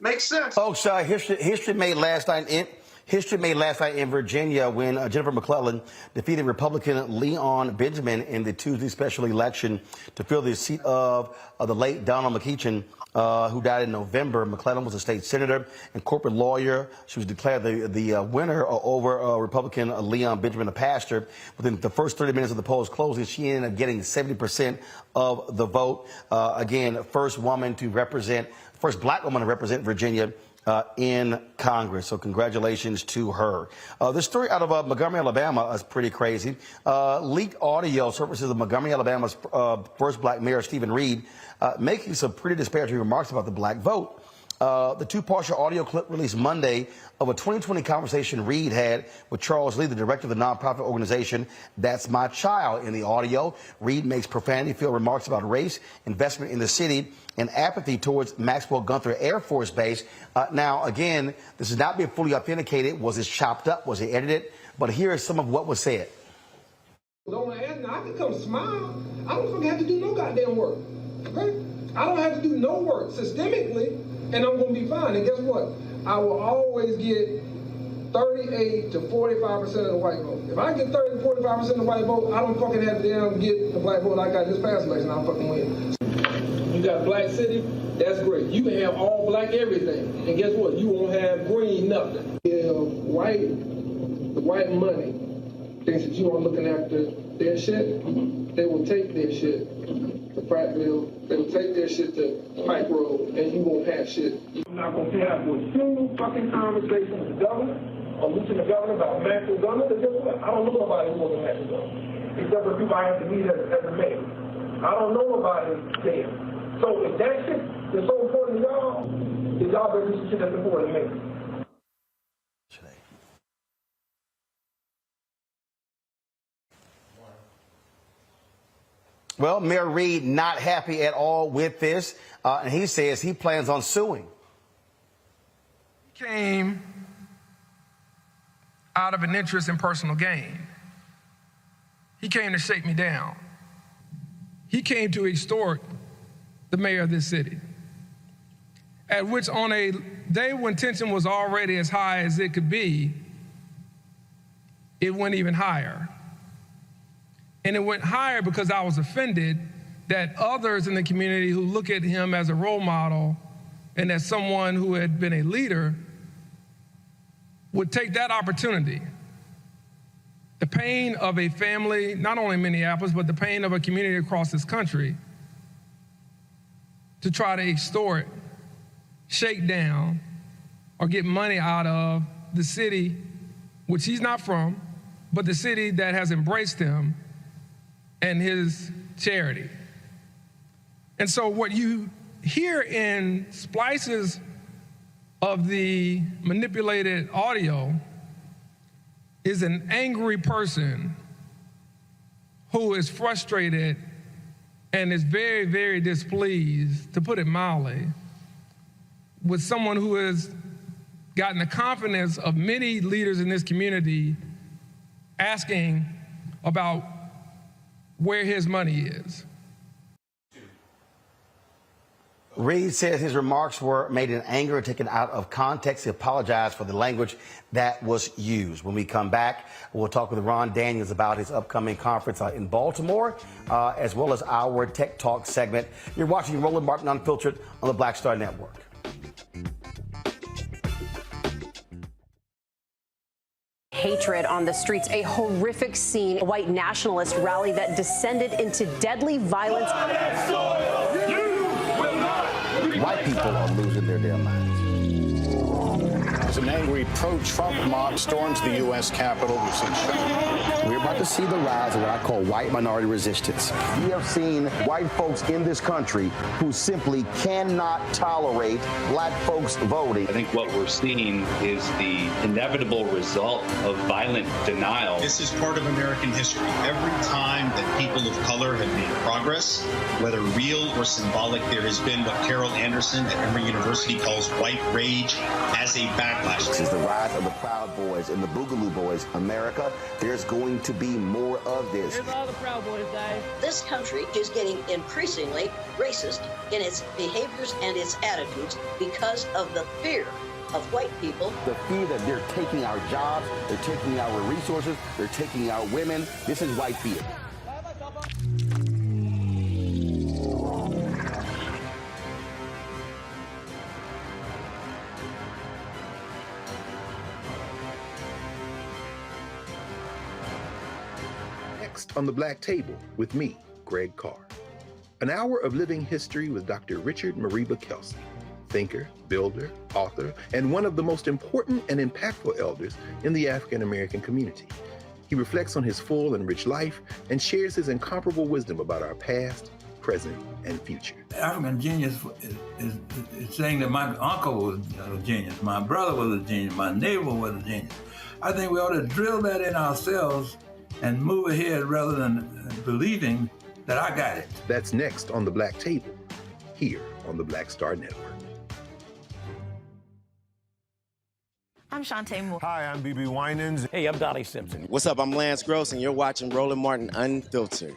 [SPEAKER 15] Makes sense.
[SPEAKER 1] Folks, history made last night in Virginia when Jennifer McClellan defeated Republican Leon Benjamin in the Tuesday special election to fill the seat of the late Donald McEachin, who died in November. McClellan was a state senator and corporate lawyer. She was declared the winner over Republican Leon Benjamin, a pastor. Within the first 30 minutes of the polls closing, she ended up getting 70% of the vote. Again, first black woman to represent Virginia in Congress. So congratulations to her. This story out of Montgomery, Alabama is pretty crazy. Leaked audio surfaces of Montgomery, Alabama's first black mayor, Stephen Reed, making some pretty disparaging remarks about the black vote. The 2-partial audio clip released Monday of a 2020 conversation Reed had with Charles Lee, the director of the nonprofit organization That's My Child. In the audio, Reed makes profanity-filled remarks about race, investment in the city, and apathy towards Maxwell Gunther Air Force Base. Now, again, this is not being fully authenticated. Was it chopped up? Was it edited? But here is some of what was said.
[SPEAKER 3] Don't ask me. I can come smile. I don't fucking have to do no goddamn work. Right? I don't have to do no work systemically, and I'm going to be fine. And guess what? I will always get 38 to 45% of the white vote. If I get 30 to 45% of the white vote, I don't fucking have to damn get the black vote I got this past election. I'll fucking win. You got a black city, that's great. You can have all black everything. And guess what? You won't have green nothing. If the white money thinks that you are looking after their shit, they will take their shit to Prattville, they will take their shit to Pike Road, and you won't have shit. I'm not going to have one single fucking conversation with the governor or listening to the governor about Maxwell Gunther, because guess what? I don't know nobody who wants Maxwell Gunther, except for people I have to meet as a mayor. I don't know nobody there. So if that shit is so important to y'all, then y'all better do some shit that's important to me.
[SPEAKER 1] Well, Mayor Reed not happy at all with this, and he says he plans on suing.
[SPEAKER 6] Came out of an interest in personal gain. He came to shake me down. He came to extort the mayor of this city, at which on a day when tension was already as high as it could be, it went even higher. And it went higher because I was offended that others in the community who look at him as a role model and as someone who had been a leader would take that opportunity. The pain of a family, not only in Minneapolis, but the pain of a community across this country, to try to extort, shake down, or get money out of the city, which he's not from, but the city that has embraced him and his charity. And so what you hear in splices of the manipulated audio is an angry person who is frustrated and is very, very displeased, to put it mildly, with someone who has gotten the confidence of many leaders in this community asking about where his money is.
[SPEAKER 1] Reed says his remarks were made in anger and taken out of context. He apologized for the language that was used. When we come back, we'll talk with Ron Daniels about his upcoming conference in Baltimore, as well as our Tech Talk segment. You're watching Roland Martin Unfiltered on the Black Star Network.
[SPEAKER 7] Hatred on the streets, a horrific scene, a white nationalist rally that descended into deadly violence.
[SPEAKER 1] White people are losing their damn minds.
[SPEAKER 12] As an angry pro-Trump mob storms the U.S. Capitol, we've seen shooting.
[SPEAKER 1] We're about to see the rise of what I call white minority resistance. We have seen white folks in this country who simply cannot tolerate black folks voting.
[SPEAKER 13] I think what we're seeing is the inevitable result of violent denial.
[SPEAKER 22] This is part of American history. Every time that people of color have made progress, whether real or symbolic, there has been what Carol Anderson at Emory University calls white rage as a backlash.
[SPEAKER 1] This is the rise of the Proud Boys and the Boogaloo Boys. America, there's going to be more of this.
[SPEAKER 23] Here's all the Proud Boys, guys.
[SPEAKER 26] This country is getting increasingly racist in its behaviors and its attitudes because of the fear of white people.
[SPEAKER 1] The fear that they're taking our jobs, they're taking our resources, they're taking our women. This is white fear.
[SPEAKER 9] Next on the Black Table with me, Greg Carr. An hour of living history with Dr. Richard Mariba Kelsey, thinker, builder, author, and one of the most important and impactful elders in the African American community. He reflects on his full and rich life and shares his incomparable wisdom about our past, present, and future.
[SPEAKER 27] African genius is saying that my uncle was a genius, my brother was a genius, my neighbor was a genius. I think we ought to drill that in ourselves and move ahead rather than believing that I got it.
[SPEAKER 9] That's next on the Black Table, here on the Black Star Network.
[SPEAKER 28] I'm Shantae Moore.
[SPEAKER 24] Hi, I'm BB Winans.
[SPEAKER 29] Hey, I'm Dolly Simpson.
[SPEAKER 30] What's up? I'm Lance Gross, and you're watching Roland Martin Unfiltered.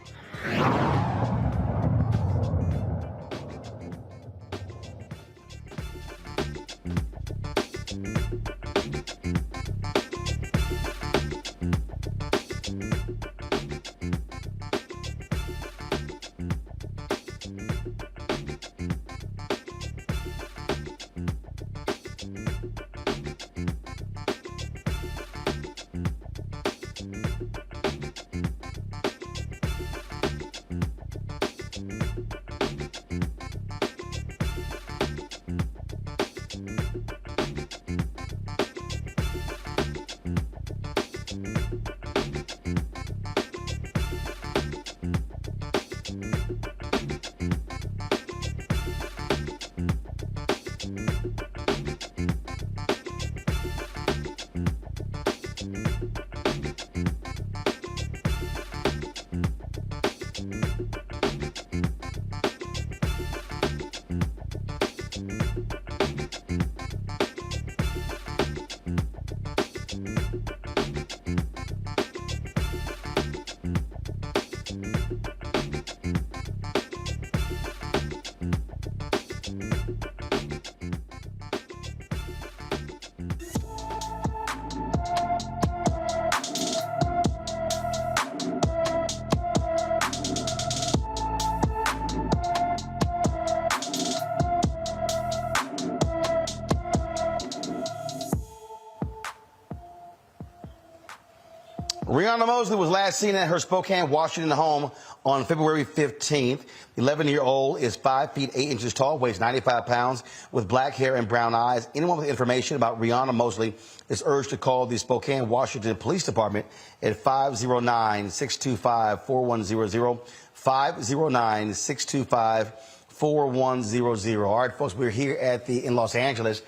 [SPEAKER 1] Rihanna Mosley was last seen at her Spokane, Washington home on February 15th. The 11-year-old is 5 feet 8 inches tall, weighs 95 pounds, with black hair and brown eyes. Anyone with information about Rihanna Mosley is urged to call the Spokane, Washington Police Department at 509-625-4100, 509-625-4100. All right, folks, we're here in Los Angeles.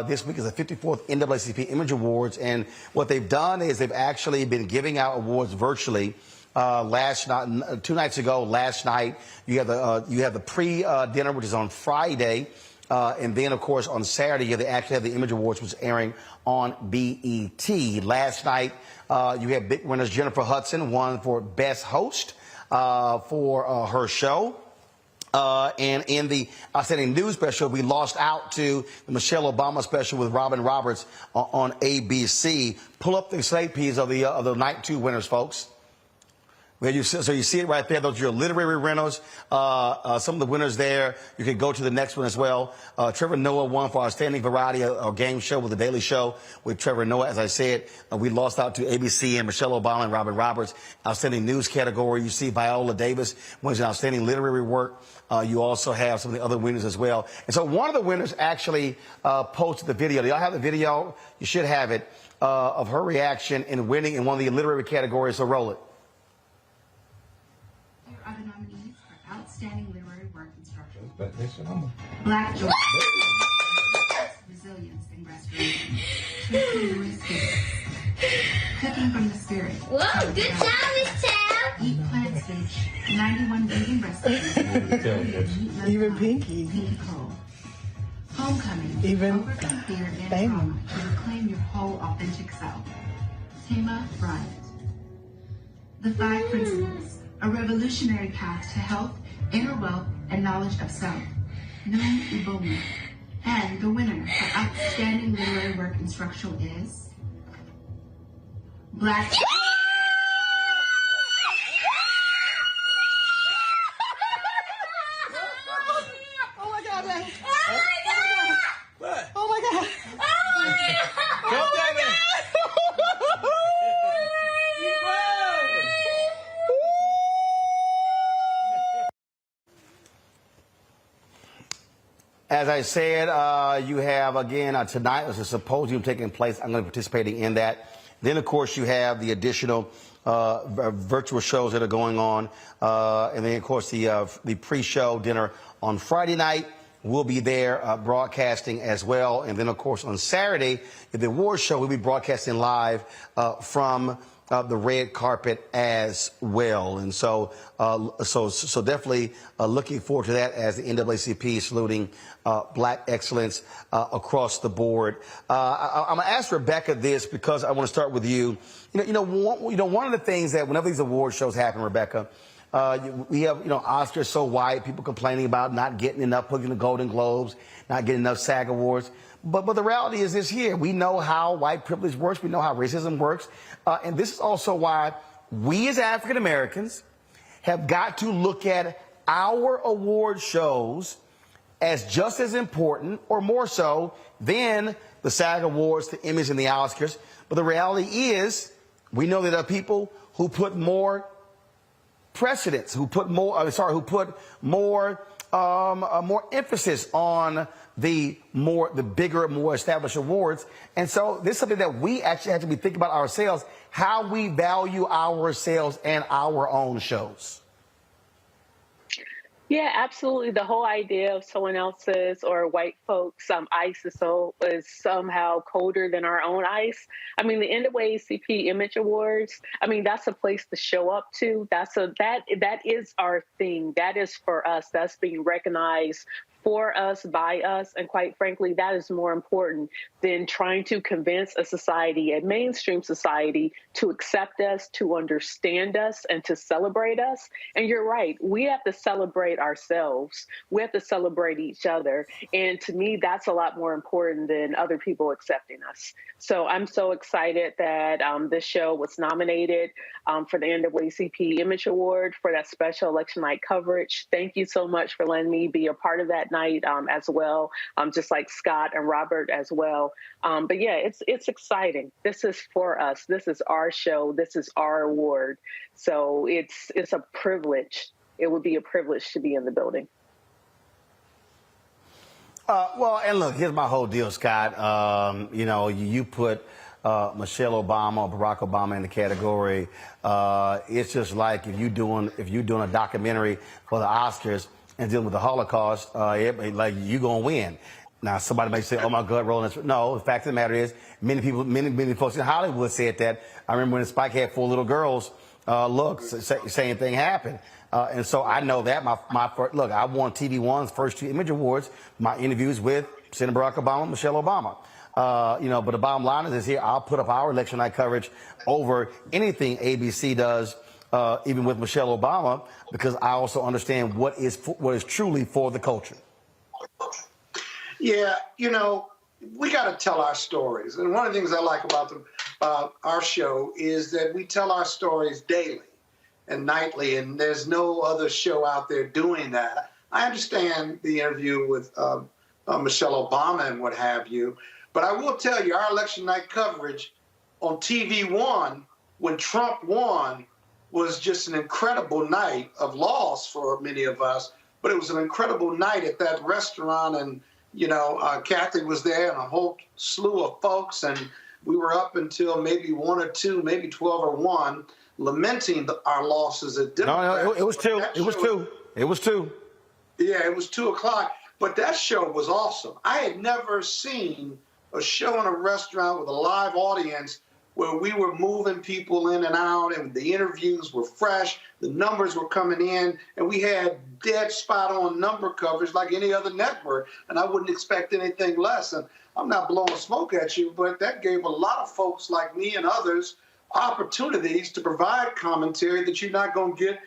[SPEAKER 1] This week is the 54th NAACP Image Awards, and what they've done is they've actually been giving out awards virtually last night, 2 nights ago, last night. You have the pre-dinner, which is on Friday. And then, of course, on Saturday, they actually have the Image Awards, which is airing on BET. Last night, you had big winners. Jennifer Hudson won for Best Host for her show. And in the Outstanding News special, we lost out to the Michelle Obama special with Robin Roberts on ABC. Pull up the slate piece of the night 2 winners, folks. So you see it right there. Those are your literary winners. Some of the winners there. You can go to the next one as well. Trevor Noah won for Outstanding Variety or Game Show with The Daily Show with Trevor Noah. As I said, we lost out to ABC and Michelle Obama and Robin Roberts. Outstanding News category. You see Viola Davis wins an Outstanding Literary Work. You also have some of the other winners as well. And so one of the winners actually posted the video. Do y'all have the video? You should have it, of her reaction in winning in one of the literary categories. So roll it.
[SPEAKER 2] Are the nominees for Outstanding Literary Work Instruction. Black Joy, Resilience and Restoration, Cooking from the Spirit.
[SPEAKER 4] Whoa, good job, Miss Tab.
[SPEAKER 2] Eat Plant Stage, 91 Vegan Recipes. Even Pinky. Pinky Cole. Homecoming. Even overcome fear and trauma to reclaim your whole authentic self. Tema Bryant. The 5 Principles. A revolutionary path to health, inner wealth, and knowledge of self. Noon Iboma. And the winner for Outstanding Literary Work Instructional is Black.
[SPEAKER 4] Oh my God, man.
[SPEAKER 2] What? Oh my God.
[SPEAKER 4] Oh my God.
[SPEAKER 2] Go, baby.
[SPEAKER 1] As I said, you have, again, tonight there's a symposium taking place. I'm going to be participating in that. Then, of course, you have the additional virtual shows that are going on. And then, of course, the pre-show dinner on Friday night. We'll be there broadcasting as well. And then, of course, on Saturday, the awards show, we'll be broadcasting live from the red carpet as well. And so definitely looking forward to that as the NAACP saluting black excellence across the board. I'm going to ask Rebecca this because I want to start with you. One of the things that whenever these award shows happen, Rebecca, we have, Oscars so white, people complaining about not getting enough, putting the Golden Globes, not getting enough SAG Awards. But the reality is this here. We know how white privilege works. We know how racism works. And this is also why we as African Americans have got to look at our award shows as just as important or more so than the SAG Awards, the Emmys, and the Oscars. But the reality is we know that there are people who put more precedence, who put more emphasis on the bigger, more established awards. And so this is something that we actually have to be thinking about ourselves, how we value ourselves and our own shows.
[SPEAKER 8] Yeah, absolutely. The whole idea of someone else's or white folks' ice is somehow colder than our own ice. I mean, the NAACP Image Awards, I mean, that's a place to show up to. That is our thing. That is for us. That's being recognized for us, by us, and quite frankly, that is more important than trying to convince a society, a mainstream society, to accept us, to understand us, and to celebrate us. And you're right, we have to celebrate ourselves. We have to celebrate each other. And to me, that's a lot more important than other people accepting us. So I'm so excited that this show was nominated for the NAACP Image Award for that special election night coverage. Thank you so much for letting me be a part of that night as well, just like Scott and Robert as well. But yeah, it's exciting. This is for us. This is our show. This is our award. So it's a privilege. It would be a privilege to be in the building.
[SPEAKER 1] Well, and look, here's my whole deal, Scott. You put Michelle Obama or Barack Obama in the category. It's just like if you're doing a documentary for the Oscars and dealing with the Holocaust, like you're gonna win. Now, somebody may say, "Oh my God, Roland." No, the fact of the matter is, many folks in Hollywood said that. I remember when Spike had 4 little girls look, same thing happened. And so I know that look, I won TV1's first 2 Image Awards, my interviews with Senator Barack Obama, Michelle Obama. But the bottom line is here, I'll put up our election night coverage over anything ABC does, even with Michelle Obama, because I also understand what is truly for the culture.
[SPEAKER 15] Yeah, we got to tell our stories. And one of the things I like about our show is that we tell our stories daily and nightly, and there's no other show out there doing that. I understand the interview with Michelle Obama and what have you, but I will tell you, our election night coverage on TV1 when Trump won was just an incredible night of loss for many of us, but it was an incredible night at that restaurant, and Kathy was there and a whole slew of folks, and we were up until maybe 1 or 2, maybe 12 or 1, lamenting our losses at Democrats.
[SPEAKER 1] No, it was 2. It was 2. It was 2.
[SPEAKER 15] Yeah, it was 2 o'clock. But that show was awesome. I had never seen a show in a restaurant with a live audience where we were moving people in and out, and the interviews were fresh, the numbers were coming in, and we had dead spot-on number coverage like any other network, and I wouldn't expect anything less. And I'm not blowing smoke at you, but that gave a lot of folks like me and others opportunities to provide commentary that you're not going to get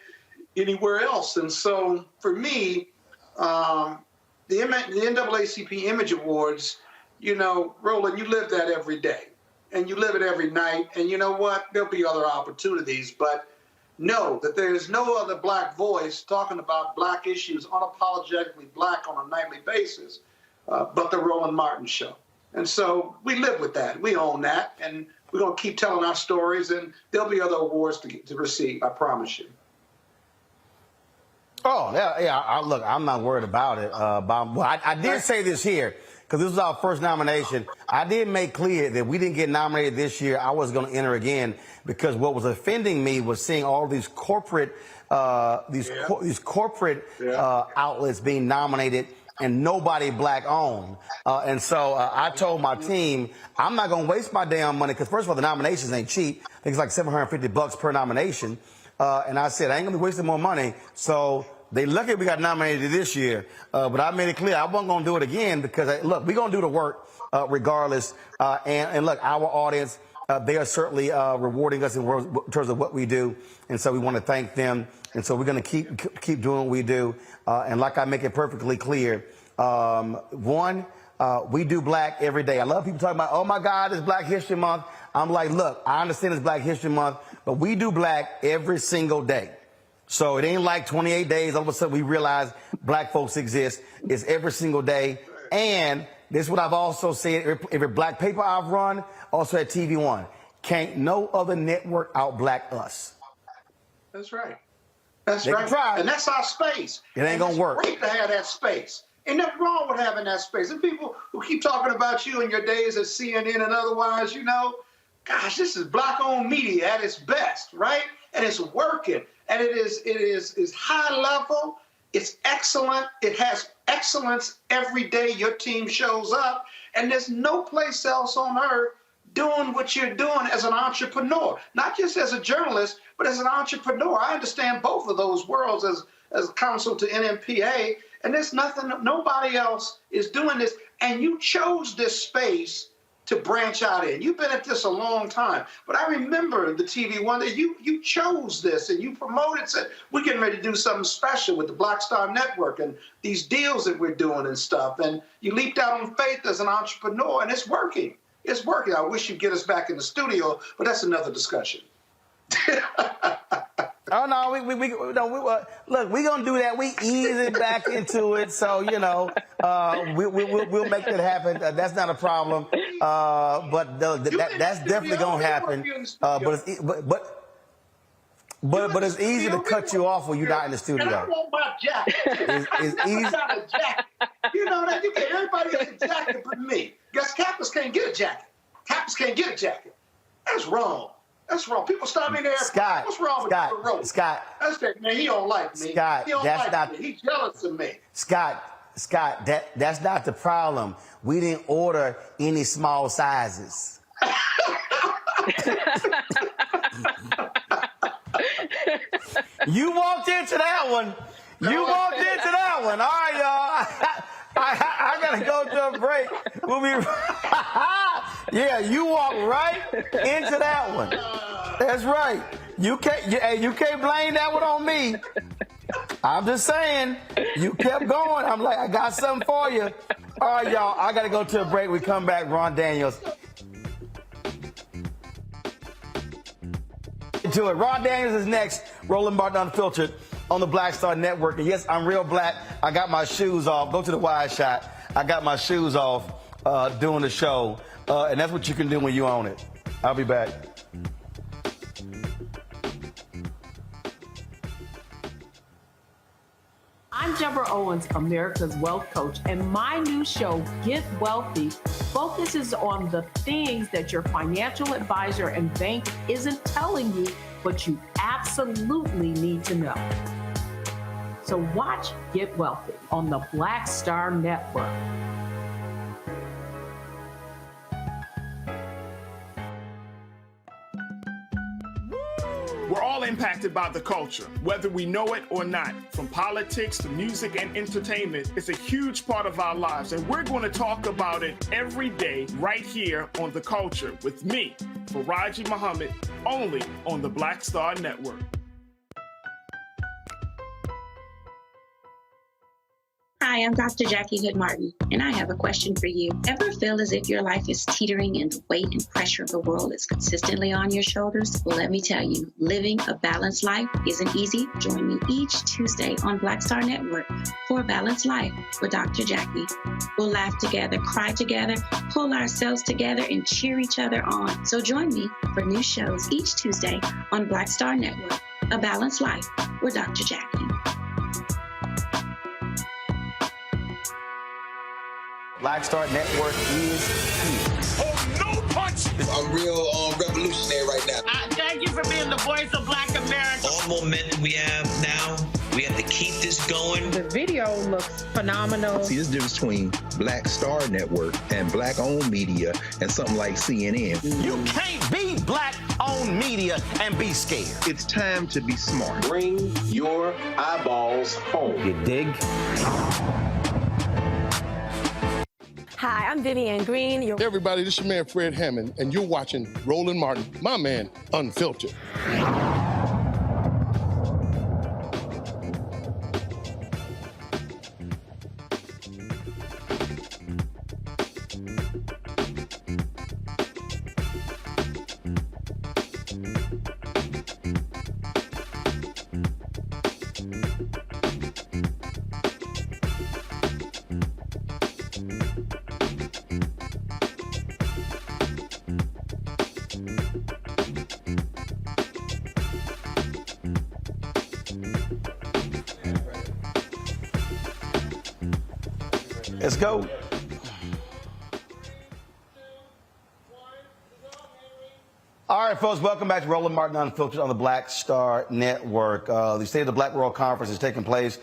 [SPEAKER 15] anywhere else. And so for me, the NAACP Image Awards, Roland, you live that every day. And you live it every night, and you know what? There'll be other opportunities, but know that there is no other black voice talking about black issues, unapologetically black on a nightly basis, but the Roland Martin Show. And so we live with that. We own that, and we're going to keep telling our stories, and there'll be other awards to receive, I promise you.
[SPEAKER 1] Oh, yeah. Look, I'm not worried about it. I did say this here, because this was our first nomination. I did make clear that we didn't get nominated this year. I was going to enter again, because what was offending me was seeing all these corporate outlets being nominated and nobody black owned. And so I told my team, I'm not going to waste my damn money, because first of all, the nominations ain't cheap. I think it's like $750 per nomination. And I said, I ain't going to be wasting more money. So they lucky we got nominated this year. But I made it clear I wasn't going to do it again, because, look, we're going to do the work regardless. And look, our audience, they are certainly rewarding us in terms of what we do. And so we want to thank them. And so we're going to keep doing what we do. And like I make it perfectly clear, we do black every day. I love people talking about, oh, my God, it's Black History Month. I'm like, look, I understand it's Black History Month, but we do black every single day. So it ain't like 28 days, all of a sudden we realize black folks exist. It's every single day. And this is what I've also said, every black paper I've run, also at TV1. Can't no other network out-black us.
[SPEAKER 15] That's right. That's right.
[SPEAKER 1] Try.
[SPEAKER 15] And that's our space.
[SPEAKER 1] It ain't going to work.
[SPEAKER 15] It's great to have that space. Ain't nothing wrong with having that space. And people who keep talking about you and your days at CNN and otherwise, gosh, this is black-owned media at its best, right? And it's working. And it is high level. It's excellent. It has excellence every day your team shows up. And there's no place else on earth doing what you're doing as an entrepreneur, not just as a journalist, but as an entrepreneur. I understand both of those worlds as counsel to NMPA, and there's nobody else is doing this. And you chose this space to branch out in. You've been at this a long time, but I remember the TV1 that you chose this and you promoted, said, we're getting ready to do something special with the Black Star Network and these deals that we're doing and stuff. And you leaped out on faith as an entrepreneur, and it's working. It's working. I wish you'd get us back in the studio, but that's another discussion.
[SPEAKER 1] Oh, no, look, we're going to do that. We ease it back into it. So, we'll make that happen. That's not a problem. But that's definitely going to happen. But it's easy to cut you off when you're not in the studio.
[SPEAKER 15] And I want my jacket.
[SPEAKER 1] It's easy.
[SPEAKER 15] A jacket. That you get everybody gets a jacket but me. Guess Kappas can't get a jacket. Kappas can't get a jacket. That's wrong. That's wrong. People stop me there.
[SPEAKER 1] Scott,
[SPEAKER 15] what's wrong with
[SPEAKER 1] Scott?
[SPEAKER 15] That's that, man. He don't like me.
[SPEAKER 1] Scott,
[SPEAKER 15] he don't like me. He's jealous of me.
[SPEAKER 1] Scott, that's not the problem. We didn't order any small sizes. You walked into that one. You walked into that one. All right, y'all. I gotta go to a break. We'll be. Yeah, you walked right into that one. That's right. You can't blame that one on me. I'm just saying. You kept going. I'm like, I got something for you. All right, y'all. I gotta go to a break. We come back. Ron Daniels. To it. Ron Daniels is next. Roland Martin Unfiltered on the Black Star Network. And yes, I'm real black. I got my shoes off. Go to the wide shot. I got my shoes off doing the show. And that's what you can do when you own it. I'll be back.
[SPEAKER 5] I'm Deborah Owens, America's Wealth Coach, and my new show, Get Wealthy, focuses on the things that your financial advisor and bank isn't telling you, but you absolutely need to know. So watch Get Wealthy on the Black Star Network.
[SPEAKER 11] We're all impacted by the culture, whether we know it or not. From politics to music and entertainment, it's a huge part of our lives, and we're going to talk about it every day right here on The Culture with me, Faraji Muhammad, only on the Black Star Network.
[SPEAKER 14] Hi, I'm Dr. Jackie Hood Martin, and I have a question for you. Ever feel as if your life is teetering and the weight and pressure of the world is consistently on your shoulders? Well, let me tell you, living a balanced life isn't easy. Join me each Tuesday on Black Star Network for A Balanced Life with Dr. Jackie. We'll laugh together, cry together, pull ourselves together, and cheer each other on. So join me for new shows each Tuesday on Black Star Network, A Balanced Life with Dr. Jackie.
[SPEAKER 1] Black Star Network is here.
[SPEAKER 16] Oh, no punch! I'm real revolutionary right now.
[SPEAKER 17] Thank you for being the voice of Black America.
[SPEAKER 16] All momentum we have now, we have to keep this going.
[SPEAKER 18] The video looks phenomenal.
[SPEAKER 9] See, this difference between Black Star Network and black-owned media and something like CNN.
[SPEAKER 1] You can't be black-owned media and be scared.
[SPEAKER 9] It's time to be smart.
[SPEAKER 16] Bring your eyeballs home.
[SPEAKER 1] You dig?
[SPEAKER 10] Hi, I'm Vivian Green.
[SPEAKER 19] Hey everybody, this is your man Fred Hammond, and you're watching Roland Martin, my man, Unfiltered.
[SPEAKER 1] Let's go. All right, folks, welcome back to Roland Martin Unfiltered on the Black Star Network. The State of the Black World Conference is taking place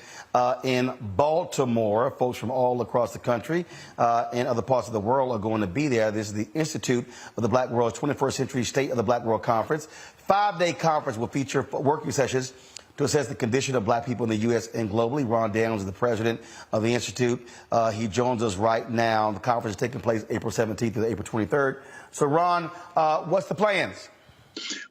[SPEAKER 1] in Baltimore. Folks from all across the country and other parts of the world are going to be there. This is the Institute of the Black World's 21st Century State of the Black World Conference. 5-day conference will feature working sessions to assess the condition of black people in the U.S. and globally. Ron Daniels is the president of the Institute. He joins us right now. The conference is taking place April 17th to April 23rd. So, Ron, what's the plans?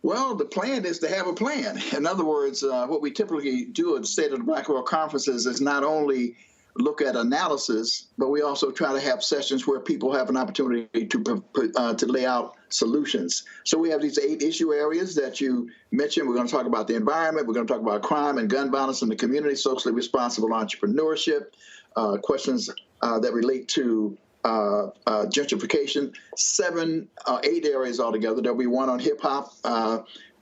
[SPEAKER 21] Well, the plan is to have a plan. In other words, what we typically do at the State of the Black World Conferences is not only look at analysis, but we also try to have sessions where people have an opportunity to lay out solutions. So we have these 8 issue areas that you mentioned. We're going to talk about the environment. We're going to talk about crime and gun violence in the community, socially responsible entrepreneurship, questions that relate to gentrification, 8 areas altogether. There'll be one on hip hop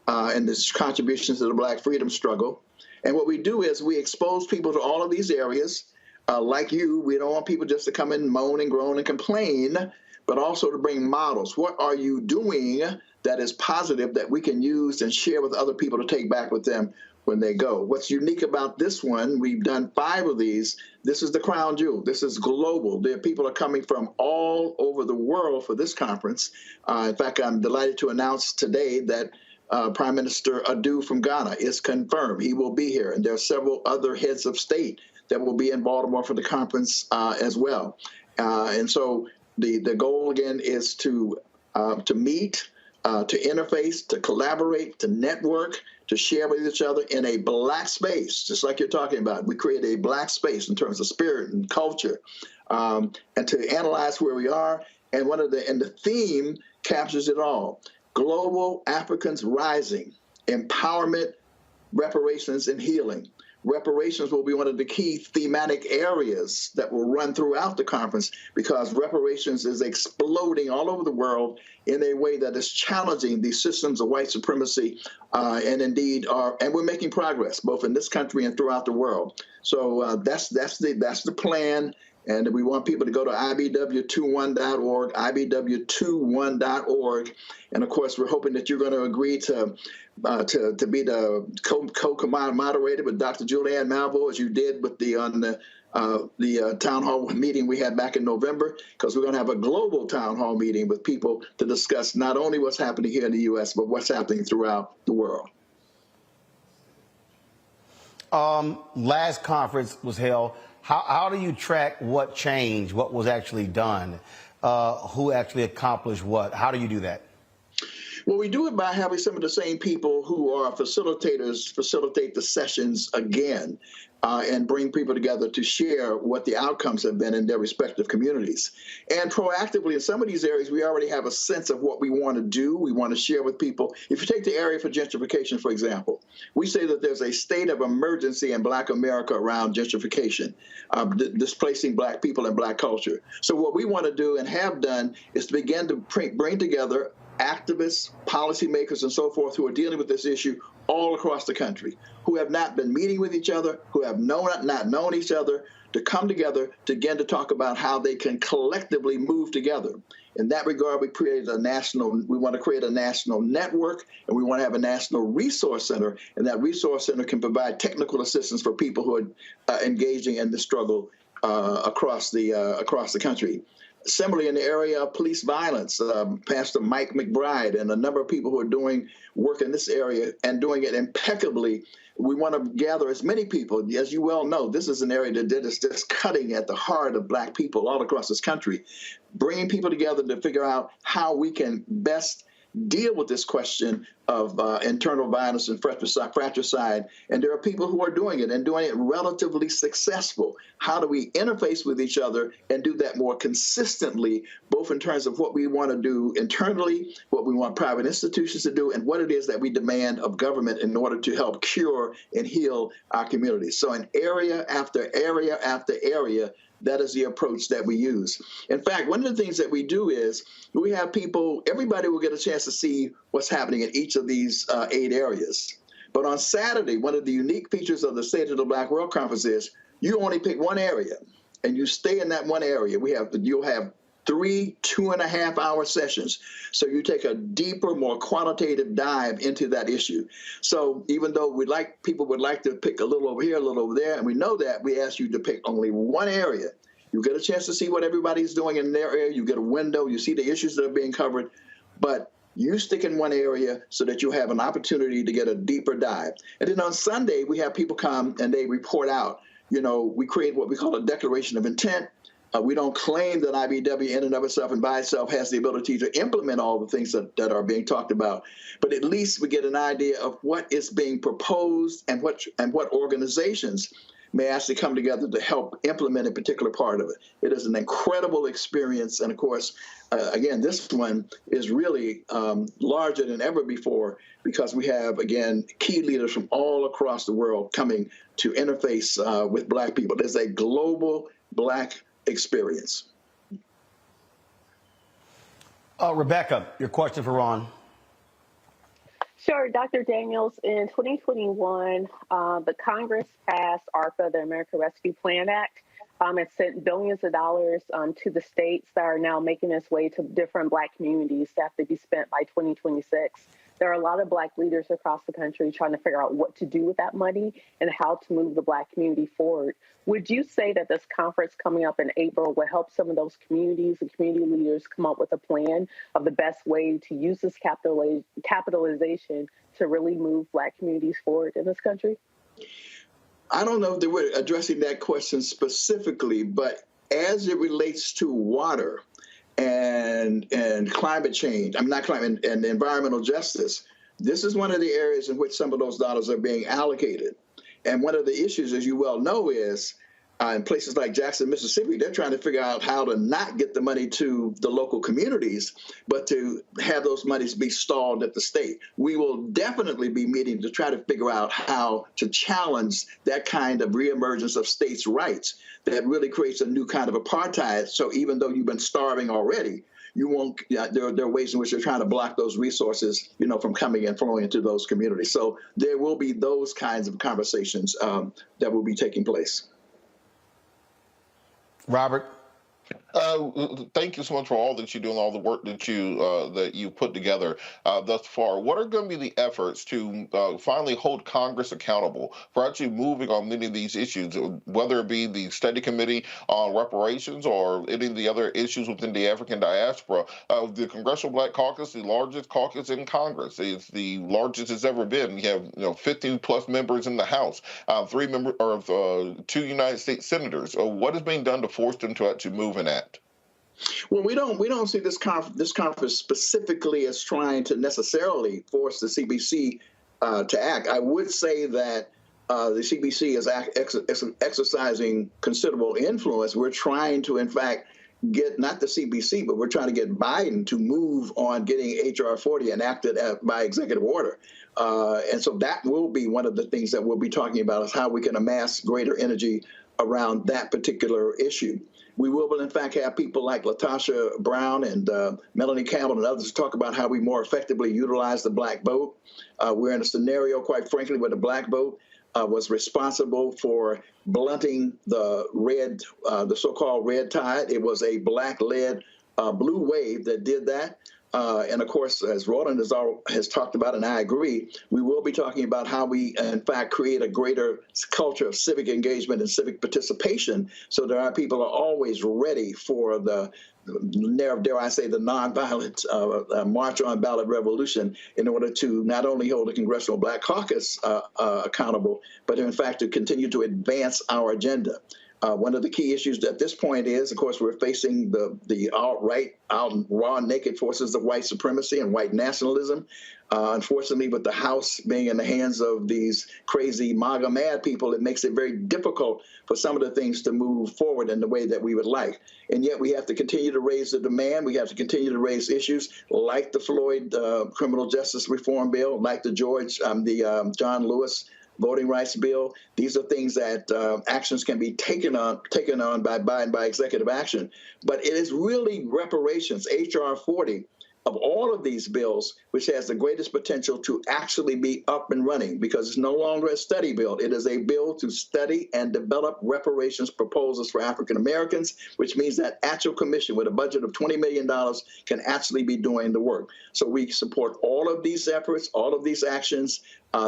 [SPEAKER 21] and its contributions to the Black freedom struggle. And what we do is we expose people to all of these areas. Like you, we don't want people just to come in, moan and groan and complain, but also to bring models. What are you doing that is positive that we can use and share with other people to take back with them when they go? What's unique about this one, we've done 5 of these. This is the crown jewel. This is global. People are coming from all over the world for this conference. In fact, I'm delighted to announce today that Prime Minister Adu from Ghana is confirmed. He will be here. And there are several other heads of state that will be in Baltimore for the conference as well. And so the goal, again, is to meet, to interface, to collaborate, to network, to share with each other in a Black space, just like you're talking about. We create a Black space in terms of spirit and culture, and to analyze where we are. And the theme captures it all. Global Africans rising, empowerment, reparations, and healing. Reparations will be one of the key thematic areas that will run throughout the conference, because reparations is exploding all over the world in a way that is challenging these systems of white supremacy, and we're making progress both in this country and throughout the world. So that's the plan. And we want people to go to ibw21.org, ibw21.org. And of course, we're hoping that you're going to agree to be the co-moderator with Dr. Julianne Malvo, as you did with the town hall meeting we had back in November, because we're going to have a global town hall meeting with people to discuss not only what's happening here in the U.S., but what's happening throughout the world.
[SPEAKER 1] Last conference was held. How do you track what changed, what was actually done, who actually accomplished what? How do you do that?
[SPEAKER 21] Well, we do it by having some of the same people who are facilitators facilitate the sessions again, and bring people together to share what the outcomes have been in their respective communities. And proactively, in some of these areas, we already have a sense of what we want to do. We want to share with people. If you take the area for gentrification, for example, we say that there's a state of emergency in Black America around gentrification, displacing Black people and Black culture. So what we want to do and have done is to begin to bring together activists, policymakers, and so forth who are dealing with this issue all across the country, who have not been meeting with each other, who have not known each other, to come together to begin to talk about how they can collectively move together. In that regard, we want to create a national network, and we want to have a national resource center, and that resource center can provide technical assistance for people who are engaging in the struggle across the country. Similarly, in the area of police violence, Pastor Mike McBride and a number of people who are doing work in this area and doing it impeccably. We want to gather as many people. As you well know, this is an area that is just cutting at the heart of Black people all across this country, bringing people together to figure out how we can best deal with this question of internal violence and fratricide. And there are people who are doing it and doing it relatively successful. How do we interface with each other and do that more consistently, both in terms of what we want to do internally, what we want private institutions to do, and what it is that we demand of government in order to help cure and heal our communities. So in area after area after area, that is the approach that we use. In fact, one of the things that we do is we have people, everybody will get a chance to see what's happening in each of these 8 areas. But on Saturday, one of the unique features of the State of the Black World Conference is you only pick one area and you stay in that one area. You'll have 3 2.5-hour sessions. So you take a deeper, more qualitative dive into that issue. So even though people would like to pick a little over here, a little over there, and we know that, we ask you to pick only one area. You get a chance to see what everybody's doing in their area. You get a window. You see the issues that are being covered. But you stick in one area so that you have an opportunity to get a deeper dive. And then on Sunday, we have people come and they report out. We create what we call a declaration of intent. We don't claim that IBW in and of itself and by itself has the ability to implement all the things that are being talked about, but at least we get an idea of what is being proposed and what organizations may actually come together to help implement a particular part of it. It is an incredible experience, and of course, again, this one is really larger than ever before because we have, again, key leaders from all across the world coming to interface with Black people. There's a global Black experience.
[SPEAKER 1] Rebecca, your question for Ron.
[SPEAKER 8] Sure, Dr. Daniels, in 2021, the Congress passed ARPA, the American Rescue Plan Act. It sent billions of dollars to the states that are now making its way to different Black communities that have to be spent by 2026. There are a lot of Black leaders across the country trying to figure out what to do with that money and how to move the Black community forward. Would you say that this conference coming up in April will help some of those communities and community leaders come up with a plan of the best way to use this capitalization to really move Black communities forward in this country?
[SPEAKER 21] I don't know if they were addressing that question specifically, but as it relates to water and climate change, not climate, and environmental justice, this is one of the areas in which some of those dollars are being allocated. And one of the issues, as you well know, is in places like Jackson, Mississippi, they're trying to figure out how to not get the money to the local communities, but to have those monies be stalled at the state. We will definitely be meeting to try to figure out how to challenge that kind of reemergence of states' rights that really creates a new kind of apartheid. So even though you've been starving already, you won't. There are ways in which they're trying to block those resources, from coming and flowing into those communities. So there will be those kinds of conversations that will be taking place.
[SPEAKER 1] Robert?
[SPEAKER 3] Thank you so much for all that you do and all the work that you put together thus far. What are going to be the efforts to finally hold Congress accountable for actually moving on many of these issues, whether it be the study committee on reparations or any of the other issues within the African diaspora? The Congressional Black Caucus, the largest caucus in Congress, it's the largest it's ever been. You have 50 plus members in the House, 2 United States senators. What is being done to force them to actually move and act?
[SPEAKER 21] Well, we don't see this conference specifically as trying to necessarily force the CBC to act. I would say that the CBC is exercising considerable influence. We're trying to, in fact, get not the CBC, but we're trying to get Biden to move on getting H.R. 40 enacted by executive order. And so that will be one of the things that we'll be talking about, is how we can amass greater energy around that particular issue. We will, in fact, have people like Latasha Brown and Melanie Campbell and others talk about how we more effectively utilize the black vote. We're in a scenario, quite frankly, where the black vote was responsible for blunting the so-called red tide. It was a black-led blue wave that did that. And of course, as Roland has talked about, and I agree, we will be talking about how we, in fact, create a greater culture of civic engagement and civic participation, so that our people are always ready for the, dare I say, the nonviolent march on ballot revolution, in order to not only hold the Congressional Black Caucus accountable, but in fact to continue to advance our agenda. One of the key issues at this point is, of course, we're facing the alt-right, raw, naked forces of white supremacy and white nationalism. Unfortunately, with the House being in the hands of these crazy MAGA mad people, it makes it very difficult for some of the things to move forward in the way that we would like. And yet we have to continue to raise the demand. We have to continue to raise issues like the Floyd criminal justice reform bill, like the John Lewis voting rights bill. These are things that actions can be taken on by Biden by executive action. But it is really reparations, H.R. 40, of all of these bills, which has the greatest potential to actually be up and running, because it's no longer a study bill. It is a bill to study and develop reparations proposals for African Americans, which means that actual commission with a budget of $20 million can actually be doing the work. So we support all of these efforts, all of these actions.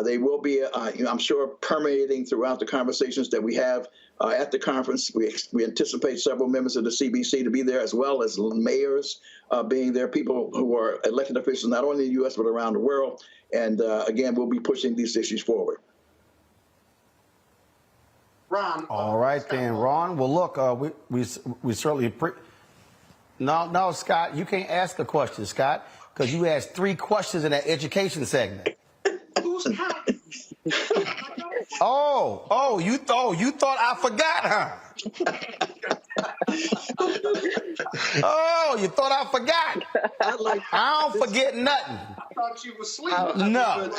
[SPEAKER 21] They will be, I'm sure, permeating throughout the conversations that we have at the conference. We anticipate several members of the CBC to be there, as well as mayors being there, people who are elected officials not only in the U.S. but around the world. And again, we'll be pushing these issues forward.
[SPEAKER 15] Ron.
[SPEAKER 1] All right, then, Ron. Well, look, we certainly No, Scott, you can't ask a question, Scott, because you asked 3 questions in that education segment.
[SPEAKER 15] Who's counting?
[SPEAKER 1] You thought I forgot, huh? You thought I forgot. I don't forget nothing.
[SPEAKER 15] I thought you were asleep.
[SPEAKER 1] No.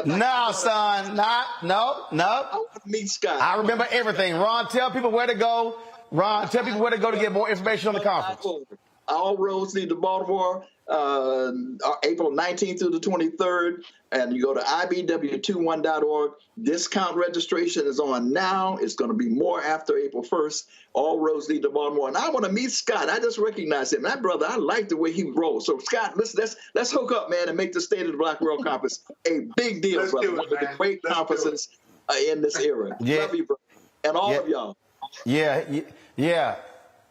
[SPEAKER 1] No, son. No.
[SPEAKER 21] Meet Scott.
[SPEAKER 1] I remember everything. Ron, tell people where to go. Ron, tell people where to go to get more information on the conference.
[SPEAKER 21] All roads lead to Baltimore. April 19th through the 23rd, and you go to ibw21.org. Discount registration is on now. It's going to be more after April 1st. All roads lead to Baltimore. And I want to meet Scott. I just recognize him. That brother, I like the way he rolls. So, Scott, let's hook up, man, and make the State of the Black World Conference a big deal,
[SPEAKER 15] Let's
[SPEAKER 21] brother.
[SPEAKER 15] do it,
[SPEAKER 21] One of the
[SPEAKER 15] man.
[SPEAKER 21] great conferences in this era.
[SPEAKER 1] Yeah.
[SPEAKER 21] Love you, brother. And all of y'all.
[SPEAKER 1] Yeah.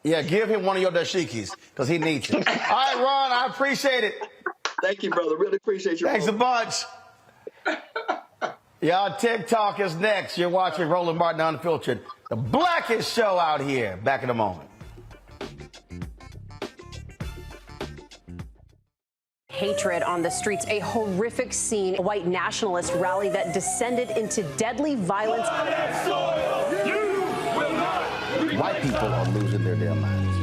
[SPEAKER 1] Give him one of your dashikis because he needs it. All right, Ron, I appreciate it.
[SPEAKER 21] Thank you, brother. Really appreciate you.
[SPEAKER 1] Thanks a bunch. Y'all, TikTok is next. You're watching Roland Martin Unfiltered, the blackest show out here. Back in a moment.
[SPEAKER 6] Hatred on the streets, a horrific scene, a white nationalist rally that descended into deadly violence.
[SPEAKER 1] White people are losing their damn minds.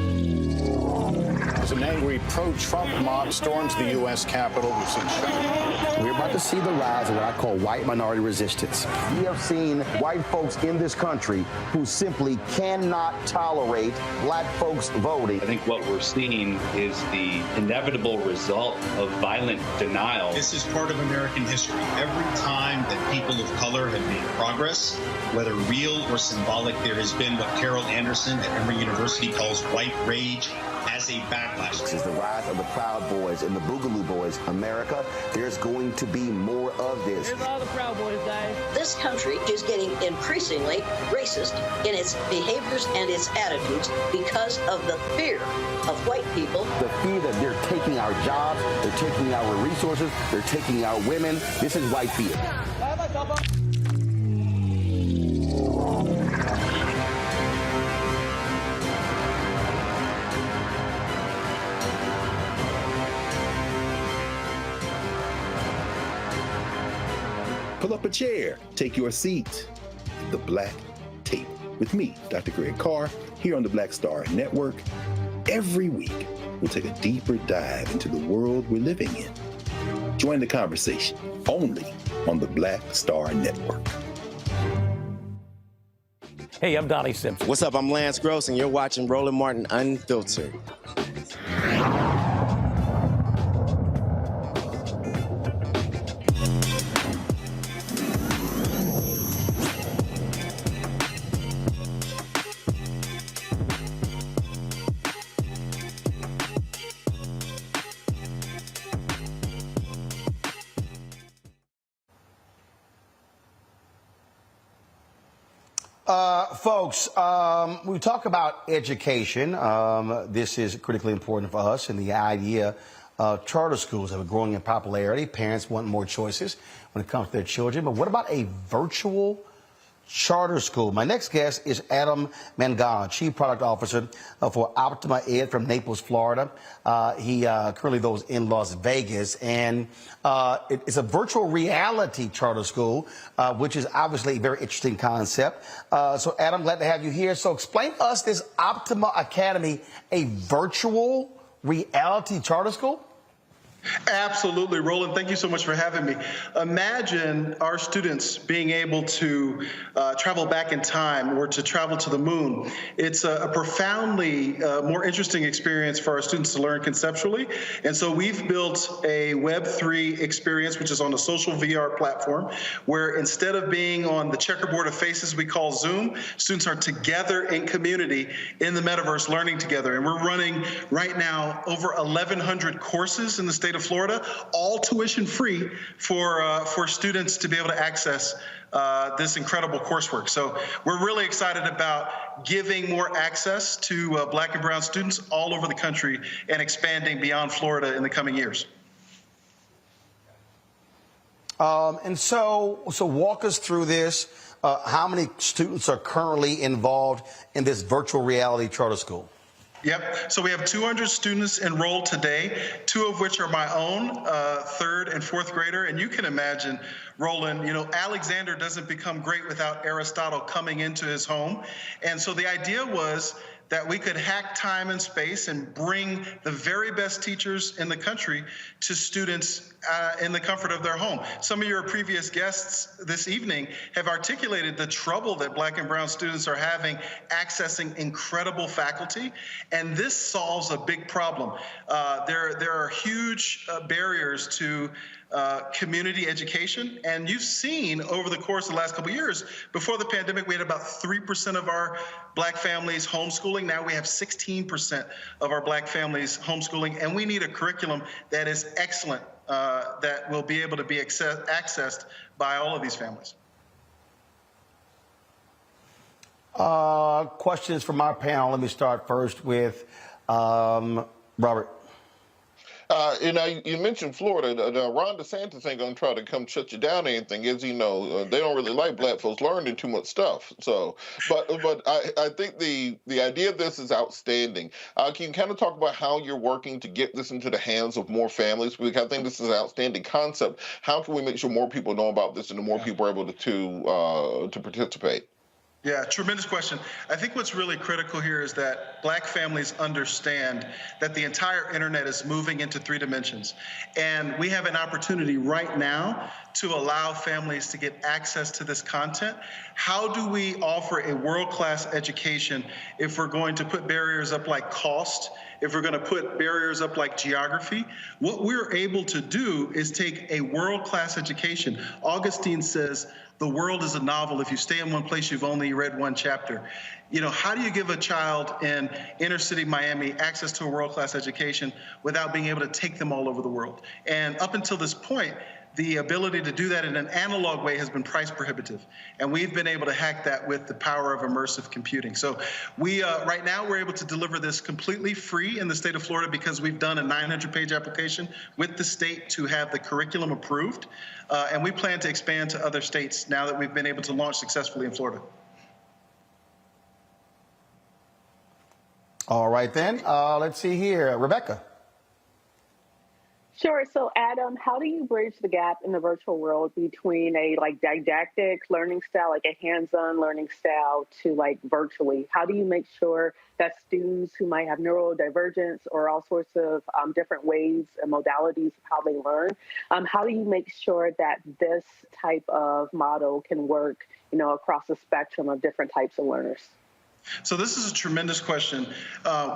[SPEAKER 7] An angry pro-Trump mob storms the U.S. Capitol.
[SPEAKER 1] We're about to see the rise of what I call white minority resistance. We have seen white folks in this country who simply cannot tolerate black folks voting.
[SPEAKER 12] I think what we're seeing is the inevitable result of violent denial.
[SPEAKER 13] This is part of American history. Every time that people of color have made progress, whether real or symbolic, there has been what Carol Anderson at Emory University calls white rage as a backlash.
[SPEAKER 1] This is the rise of the Proud Boys and the Boogaloo Boys. America, there's going to be more of this.
[SPEAKER 20] Here's all the Proud Boys, guys.
[SPEAKER 22] This country is getting increasingly racist in its behaviors and its attitudes because of the fear of white people.
[SPEAKER 1] The fear that they're taking our jobs, they're taking our resources, they're taking our women. This is white fear.
[SPEAKER 9] Pull up a chair, take your seat. The Black Tape with me, Dr. Greg Carr, here on the Black Star Network. Every week, we'll take a deeper dive into the world we're living in. Join the conversation only on the Black Star Network.
[SPEAKER 30] Hey, I'm Donnie Simpson. What's up? I'm Lance Gross, and you're watching Roland Martin Unfiltered.
[SPEAKER 1] Folks, we talk about education. This is critically important for us, and the idea charter schools have a growing in popularity. Parents want more choices when it comes to their children. But what about a virtual charter school? My next guest is Adam Mangana, Chief Product Officer for Optima Ed from Naples, Florida. He currently lives in Las Vegas, and it's a virtual reality charter school, which is obviously a very interesting concept. So, Adam, glad to have you here. So explain to us this Optima Academy, a virtual reality charter school?
[SPEAKER 23] Absolutely, Roland. Thank you so much for having me. Imagine our students being able to travel back in time or to travel to the moon. It's a profoundly more interesting experience for our students to learn conceptually. And so we've built a Web3 experience, which is on a social VR platform, where instead of being on the checkerboard of faces we call Zoom, students are together in community in the metaverse learning together. And we're running right now over 1,100 courses in the state of Florida, all tuition free for students to be able to access this incredible coursework. So we're really excited about giving more access to Black and brown students all over the country and expanding beyond Florida in the coming years.
[SPEAKER 1] And so walk us through this. How many students are currently involved in this virtual reality charter school?
[SPEAKER 23] Yep. So we have 200 students enrolled today, 2 of which are my own, 3rd and 4th grader. And you can imagine, Roland, Alexander doesn't become great without Aristotle coming into his home. And so the idea was that we could hack time and space and bring the very best teachers in the country to students in the comfort of their home. Some of your previous guests this evening have articulated the trouble that Black and brown students are having accessing incredible faculty, and this solves a big problem. There are huge barriers to community education, and you've seen over the course of the last couple of years, before the pandemic, we had about 3% of our Black families homeschooling. Now we have 16% of our Black families homeschooling, and we need a curriculum that is excellent, that will be able to be accessed by all of these families.
[SPEAKER 1] Questions from our panel. Let me start first with Robert.
[SPEAKER 3] You mentioned Florida. Ron DeSantis ain't gonna try to come shut you down or anything. As you know, they don't really like Black folks learning too much stuff. So, but I think the idea of this is outstanding. Can you kind of talk about how you're working to get this into the hands of more families? Because I think this is an outstanding concept. How can we make sure more people know about this and more people are able to participate?
[SPEAKER 23] Yeah, tremendous question. I think what's really critical here is that Black families understand that the entire internet is moving into 3 dimensions. And we have an opportunity right now to allow families to get access to this content. How do we offer a world-class education if we're going to put barriers up like cost, if we're going to put barriers up like geography? What we're able to do is take a world-class education. Augustine says, the world is a novel. If you stay in one place, you've only read one chapter. You know, how do you give a child in inner city Miami access to a world-class education without being able to take them all over the world? And up until this point, the ability to do that in an analog way has been price prohibitive. And we've been able to hack that with the power of immersive computing. So we, right now, we're able to deliver this completely free in the state of Florida because we've done a 900-page application with the state to have the curriculum approved. And we plan to expand to other states now that we've been able to launch successfully in Florida.
[SPEAKER 1] All right, then. Let's see here. Rebecca.
[SPEAKER 8] Sure. So, Adam, how do you bridge the gap in the virtual world between a didactic learning style, like a hands-on learning style, to virtually? How do you make sure that students who might have neurodivergence or all sorts of different ways and modalities of how they learn, how do you make sure that this type of model can work, across the spectrum of different types of learners?
[SPEAKER 23] So this is a tremendous question.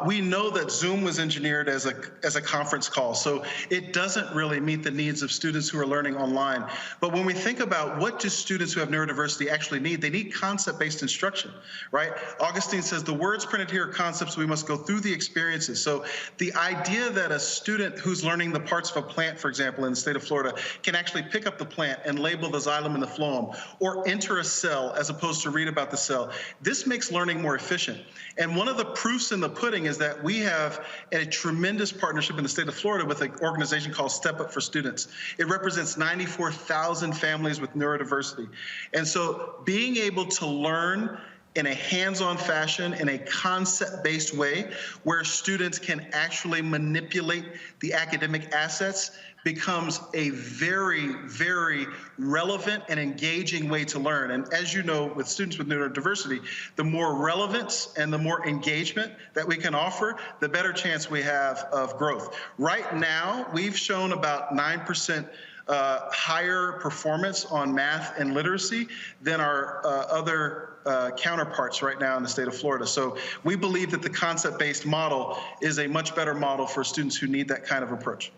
[SPEAKER 23] We know that Zoom was engineered as a conference call, so it doesn't really meet the needs of students who are learning online. But when we think about what do students who have neurodiversity actually need, they need concept-based instruction, right? Augustine says the words printed here are concepts, we must go through the experiences. So the idea that a student who's learning the parts of a plant, for example, in the state of Florida, can actually pick up the plant and label the xylem and the phloem, or enter a cell as opposed to read about the cell, this makes learning more efficient. And one of the proofs in the pudding is that we have a tremendous partnership in the state of Florida with an organization called Step Up for Students. It represents 94,000 families with neurodiversity. And so being able to learn in a hands-on fashion, in a concept-based way, where students can actually manipulate the academic assets, becomes a very, very relevant and engaging way to learn. And as you know, with students with neurodiversity, the more relevance and the more engagement that we can offer, the better chance we have of growth. Right now, we've shown about 9% higher performance on math and literacy than our other counterparts right now in the state of Florida. So we believe that the concept-based model is a much better model for students who need that kind of approach.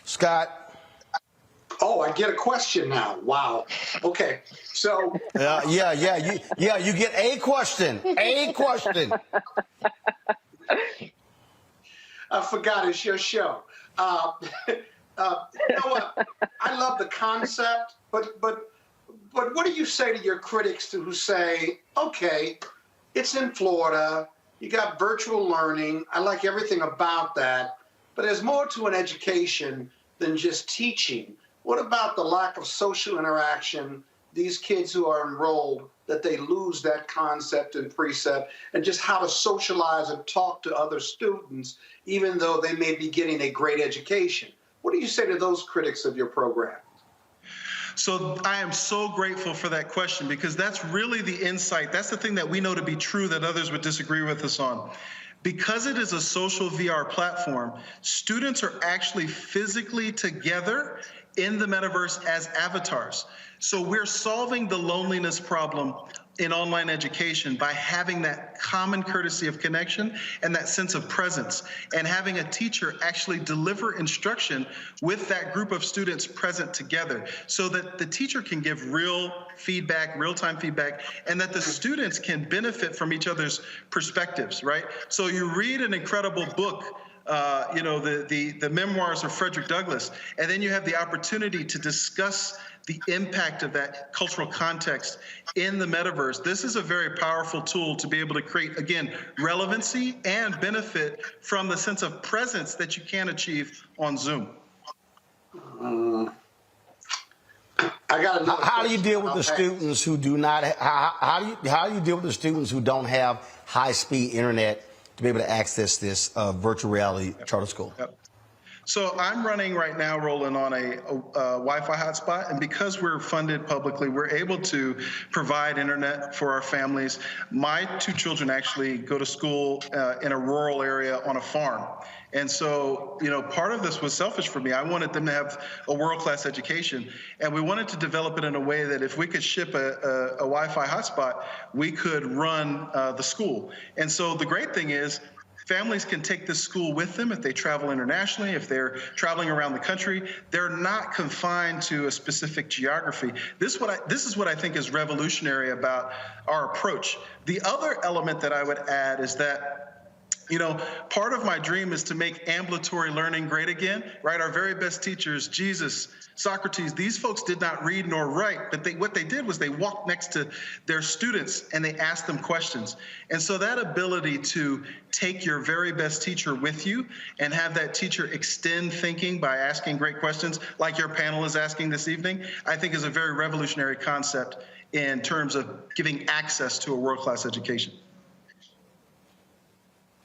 [SPEAKER 1] Scott.
[SPEAKER 15] Oh, I get a question now. Wow. Okay. So.
[SPEAKER 1] You get a question. A question.
[SPEAKER 15] I forgot it's your show. You know what? I love the concept, but what do you say to your critics who say, okay, it's in Florida, you got virtual learning, I like everything about that, but there's more to an education than just teaching. What about the lack of social interaction, these kids who are enrolled, that they lose that concept and precept, and just how to socialize and talk to other students, even though they may be getting a great education? What do you say to those critics of your program?
[SPEAKER 23] So I am so grateful for that question, because that's really the insight. That's the thing that we know to be true that others would disagree with us on. Because it is a social VR platform, students are actually physically together in the metaverse as avatars. So we're solving the loneliness problem in online education by having that common courtesy of connection and that sense of presence, and having a teacher actually deliver instruction with that group of students present together, so that the teacher can give real feedback, real-time feedback, and that the students can benefit from each other's perspectives, right? So you read an incredible book, the memoirs of Frederick Douglass, and then you have the opportunity to discuss the impact of that cultural context in the metaverse. This is a very powerful tool to be able to create, again, relevancy and benefit from the sense of presence that you can achieve on Zoom.
[SPEAKER 1] How do you deal with the students who do not? How do you deal with the students who don't have high-speed internet to be able to access this virtual reality charter school?
[SPEAKER 23] Yep. So I'm running right now, Roland, on a Wi-Fi hotspot, and because we're funded publicly, we're able to provide internet for our families. My two children actually go to school in a rural area on a farm. And so, part of this was selfish for me. I wanted them to have a world-class education, and we wanted to develop it in a way that if we could ship a Wi-Fi hotspot, we could run the school. And so the great thing is, families can take this school with them if they travel internationally, if they're traveling around the country. They're not confined to a specific geography. This is what I think is revolutionary about our approach. The other element that I would add is that, part of my dream is to make ambulatory learning great again, right? Our very best teachers, Jesus, Socrates, these folks did not read nor write, but what they did was they walked next to their students and they asked them questions. And so that ability to take your very best teacher with you and have that teacher extend thinking by asking great questions like your panel is asking this evening, I think is a very revolutionary concept in terms of giving access to a world-class education.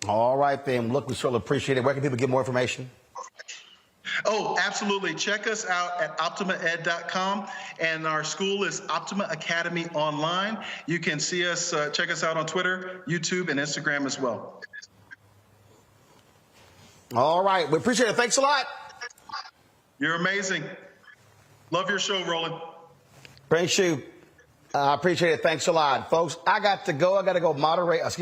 [SPEAKER 1] All right, then. Look, we certainly appreciate it. Where can people get more information?
[SPEAKER 23] Oh, absolutely. Check us out at optimaed.com, and our school is Optima Academy Online. You can see us, check us out on Twitter, YouTube, and Instagram as well.
[SPEAKER 1] All right. We appreciate it. Thanks a lot.
[SPEAKER 23] You're amazing. Love your show, Roland.
[SPEAKER 1] Thanks, you. I appreciate it. Thanks a lot, folks. I got to go. I got to go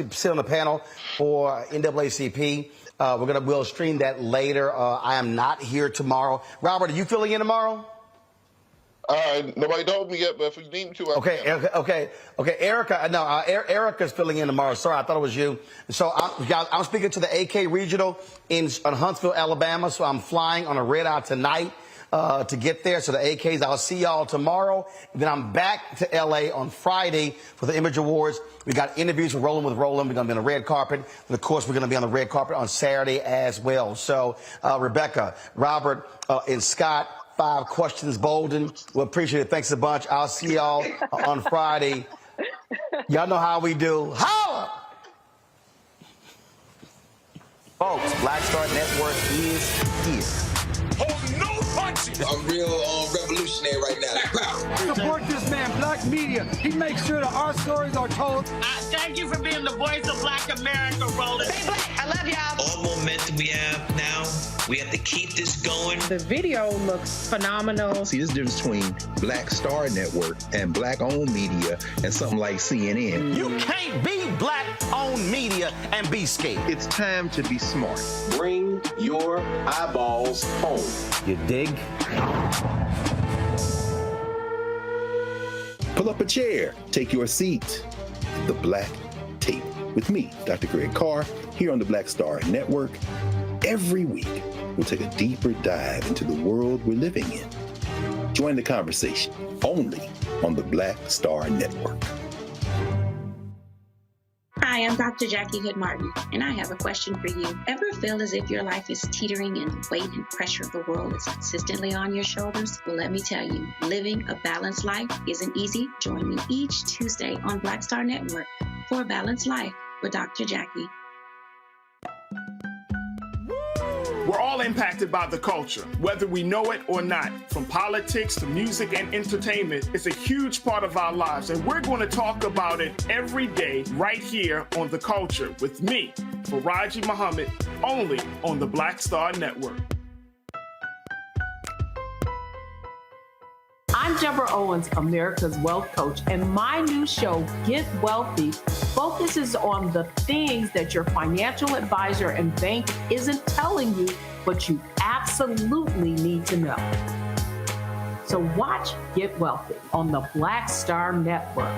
[SPEAKER 1] sit on the panel for NAACP. We'll stream that later. I am not here tomorrow. Robert, are you filling in tomorrow?
[SPEAKER 3] Nobody told me yet, but if you need me to,
[SPEAKER 1] Okay. Erica, Erica's filling in tomorrow. Sorry, I thought it was you. So I'm speaking to the AK Regional in Huntsville, Alabama. So I'm flying on a red eye tonight to get there. So the AKs, I'll see y'all tomorrow. Then I'm back to LA on Friday for the Image Awards. We got interviews with Roland. We're going to be on the red carpet. And of course, we're going to be on the red carpet on Saturday as well. So Rebecca, Robert, and Scott, 5 questions, Bolden. We appreciate it. Thanks a bunch. I'll see y'all on Friday. Y'all know how we do. Holla! Folks, Black Star Network is here.
[SPEAKER 16] Oh, no punches! I'm real revolutionary right now.
[SPEAKER 2] Support this man, Black Media. He makes sure that our stories are told.
[SPEAKER 17] Thank you for being the voice of Black America, Roland.
[SPEAKER 22] Stay black. I love y'all.
[SPEAKER 4] All momentum we have now, we have to keep this going.
[SPEAKER 18] The video looks phenomenal.
[SPEAKER 9] See, there's a difference between Black Star Network and Black-owned media and something like CNN.
[SPEAKER 1] You can't be Black-owned media and be scared.
[SPEAKER 9] It's time to be smart.
[SPEAKER 5] Bring your eyeballs home.
[SPEAKER 1] You dig?
[SPEAKER 9] Pull up a chair. Take your seat. The Black Tape with me, Dr. Greg Carr, here on the Black Star Network. Every week, we'll take a deeper dive into the world we're living in. Join the conversation only on the Black Star Network.
[SPEAKER 14] Hi, I'm Dr. Jackie Hood-Martin, and I have a question for you. Ever feel as if your life is teetering and the weight and pressure of the world is consistently on your shoulders? Well, let me tell you, living a balanced life isn't easy. Join me each Tuesday on Black Star Network for a Balanced Life with Dr. Jackie.
[SPEAKER 10] We're all impacted by the culture, whether we know it or not. From politics to music and entertainment, it's a huge part of our lives, and we're going to talk about it every day right here on The Culture with me, Faraji Muhammad, only on the Black Star Network.
[SPEAKER 18] I'm Deborah Owens, America's Wealth Coach, and my new show, Get Wealthy, focuses on the things that your financial advisor and bank isn't telling you, but you absolutely need to know. So watch Get Wealthy on the Black Star Network.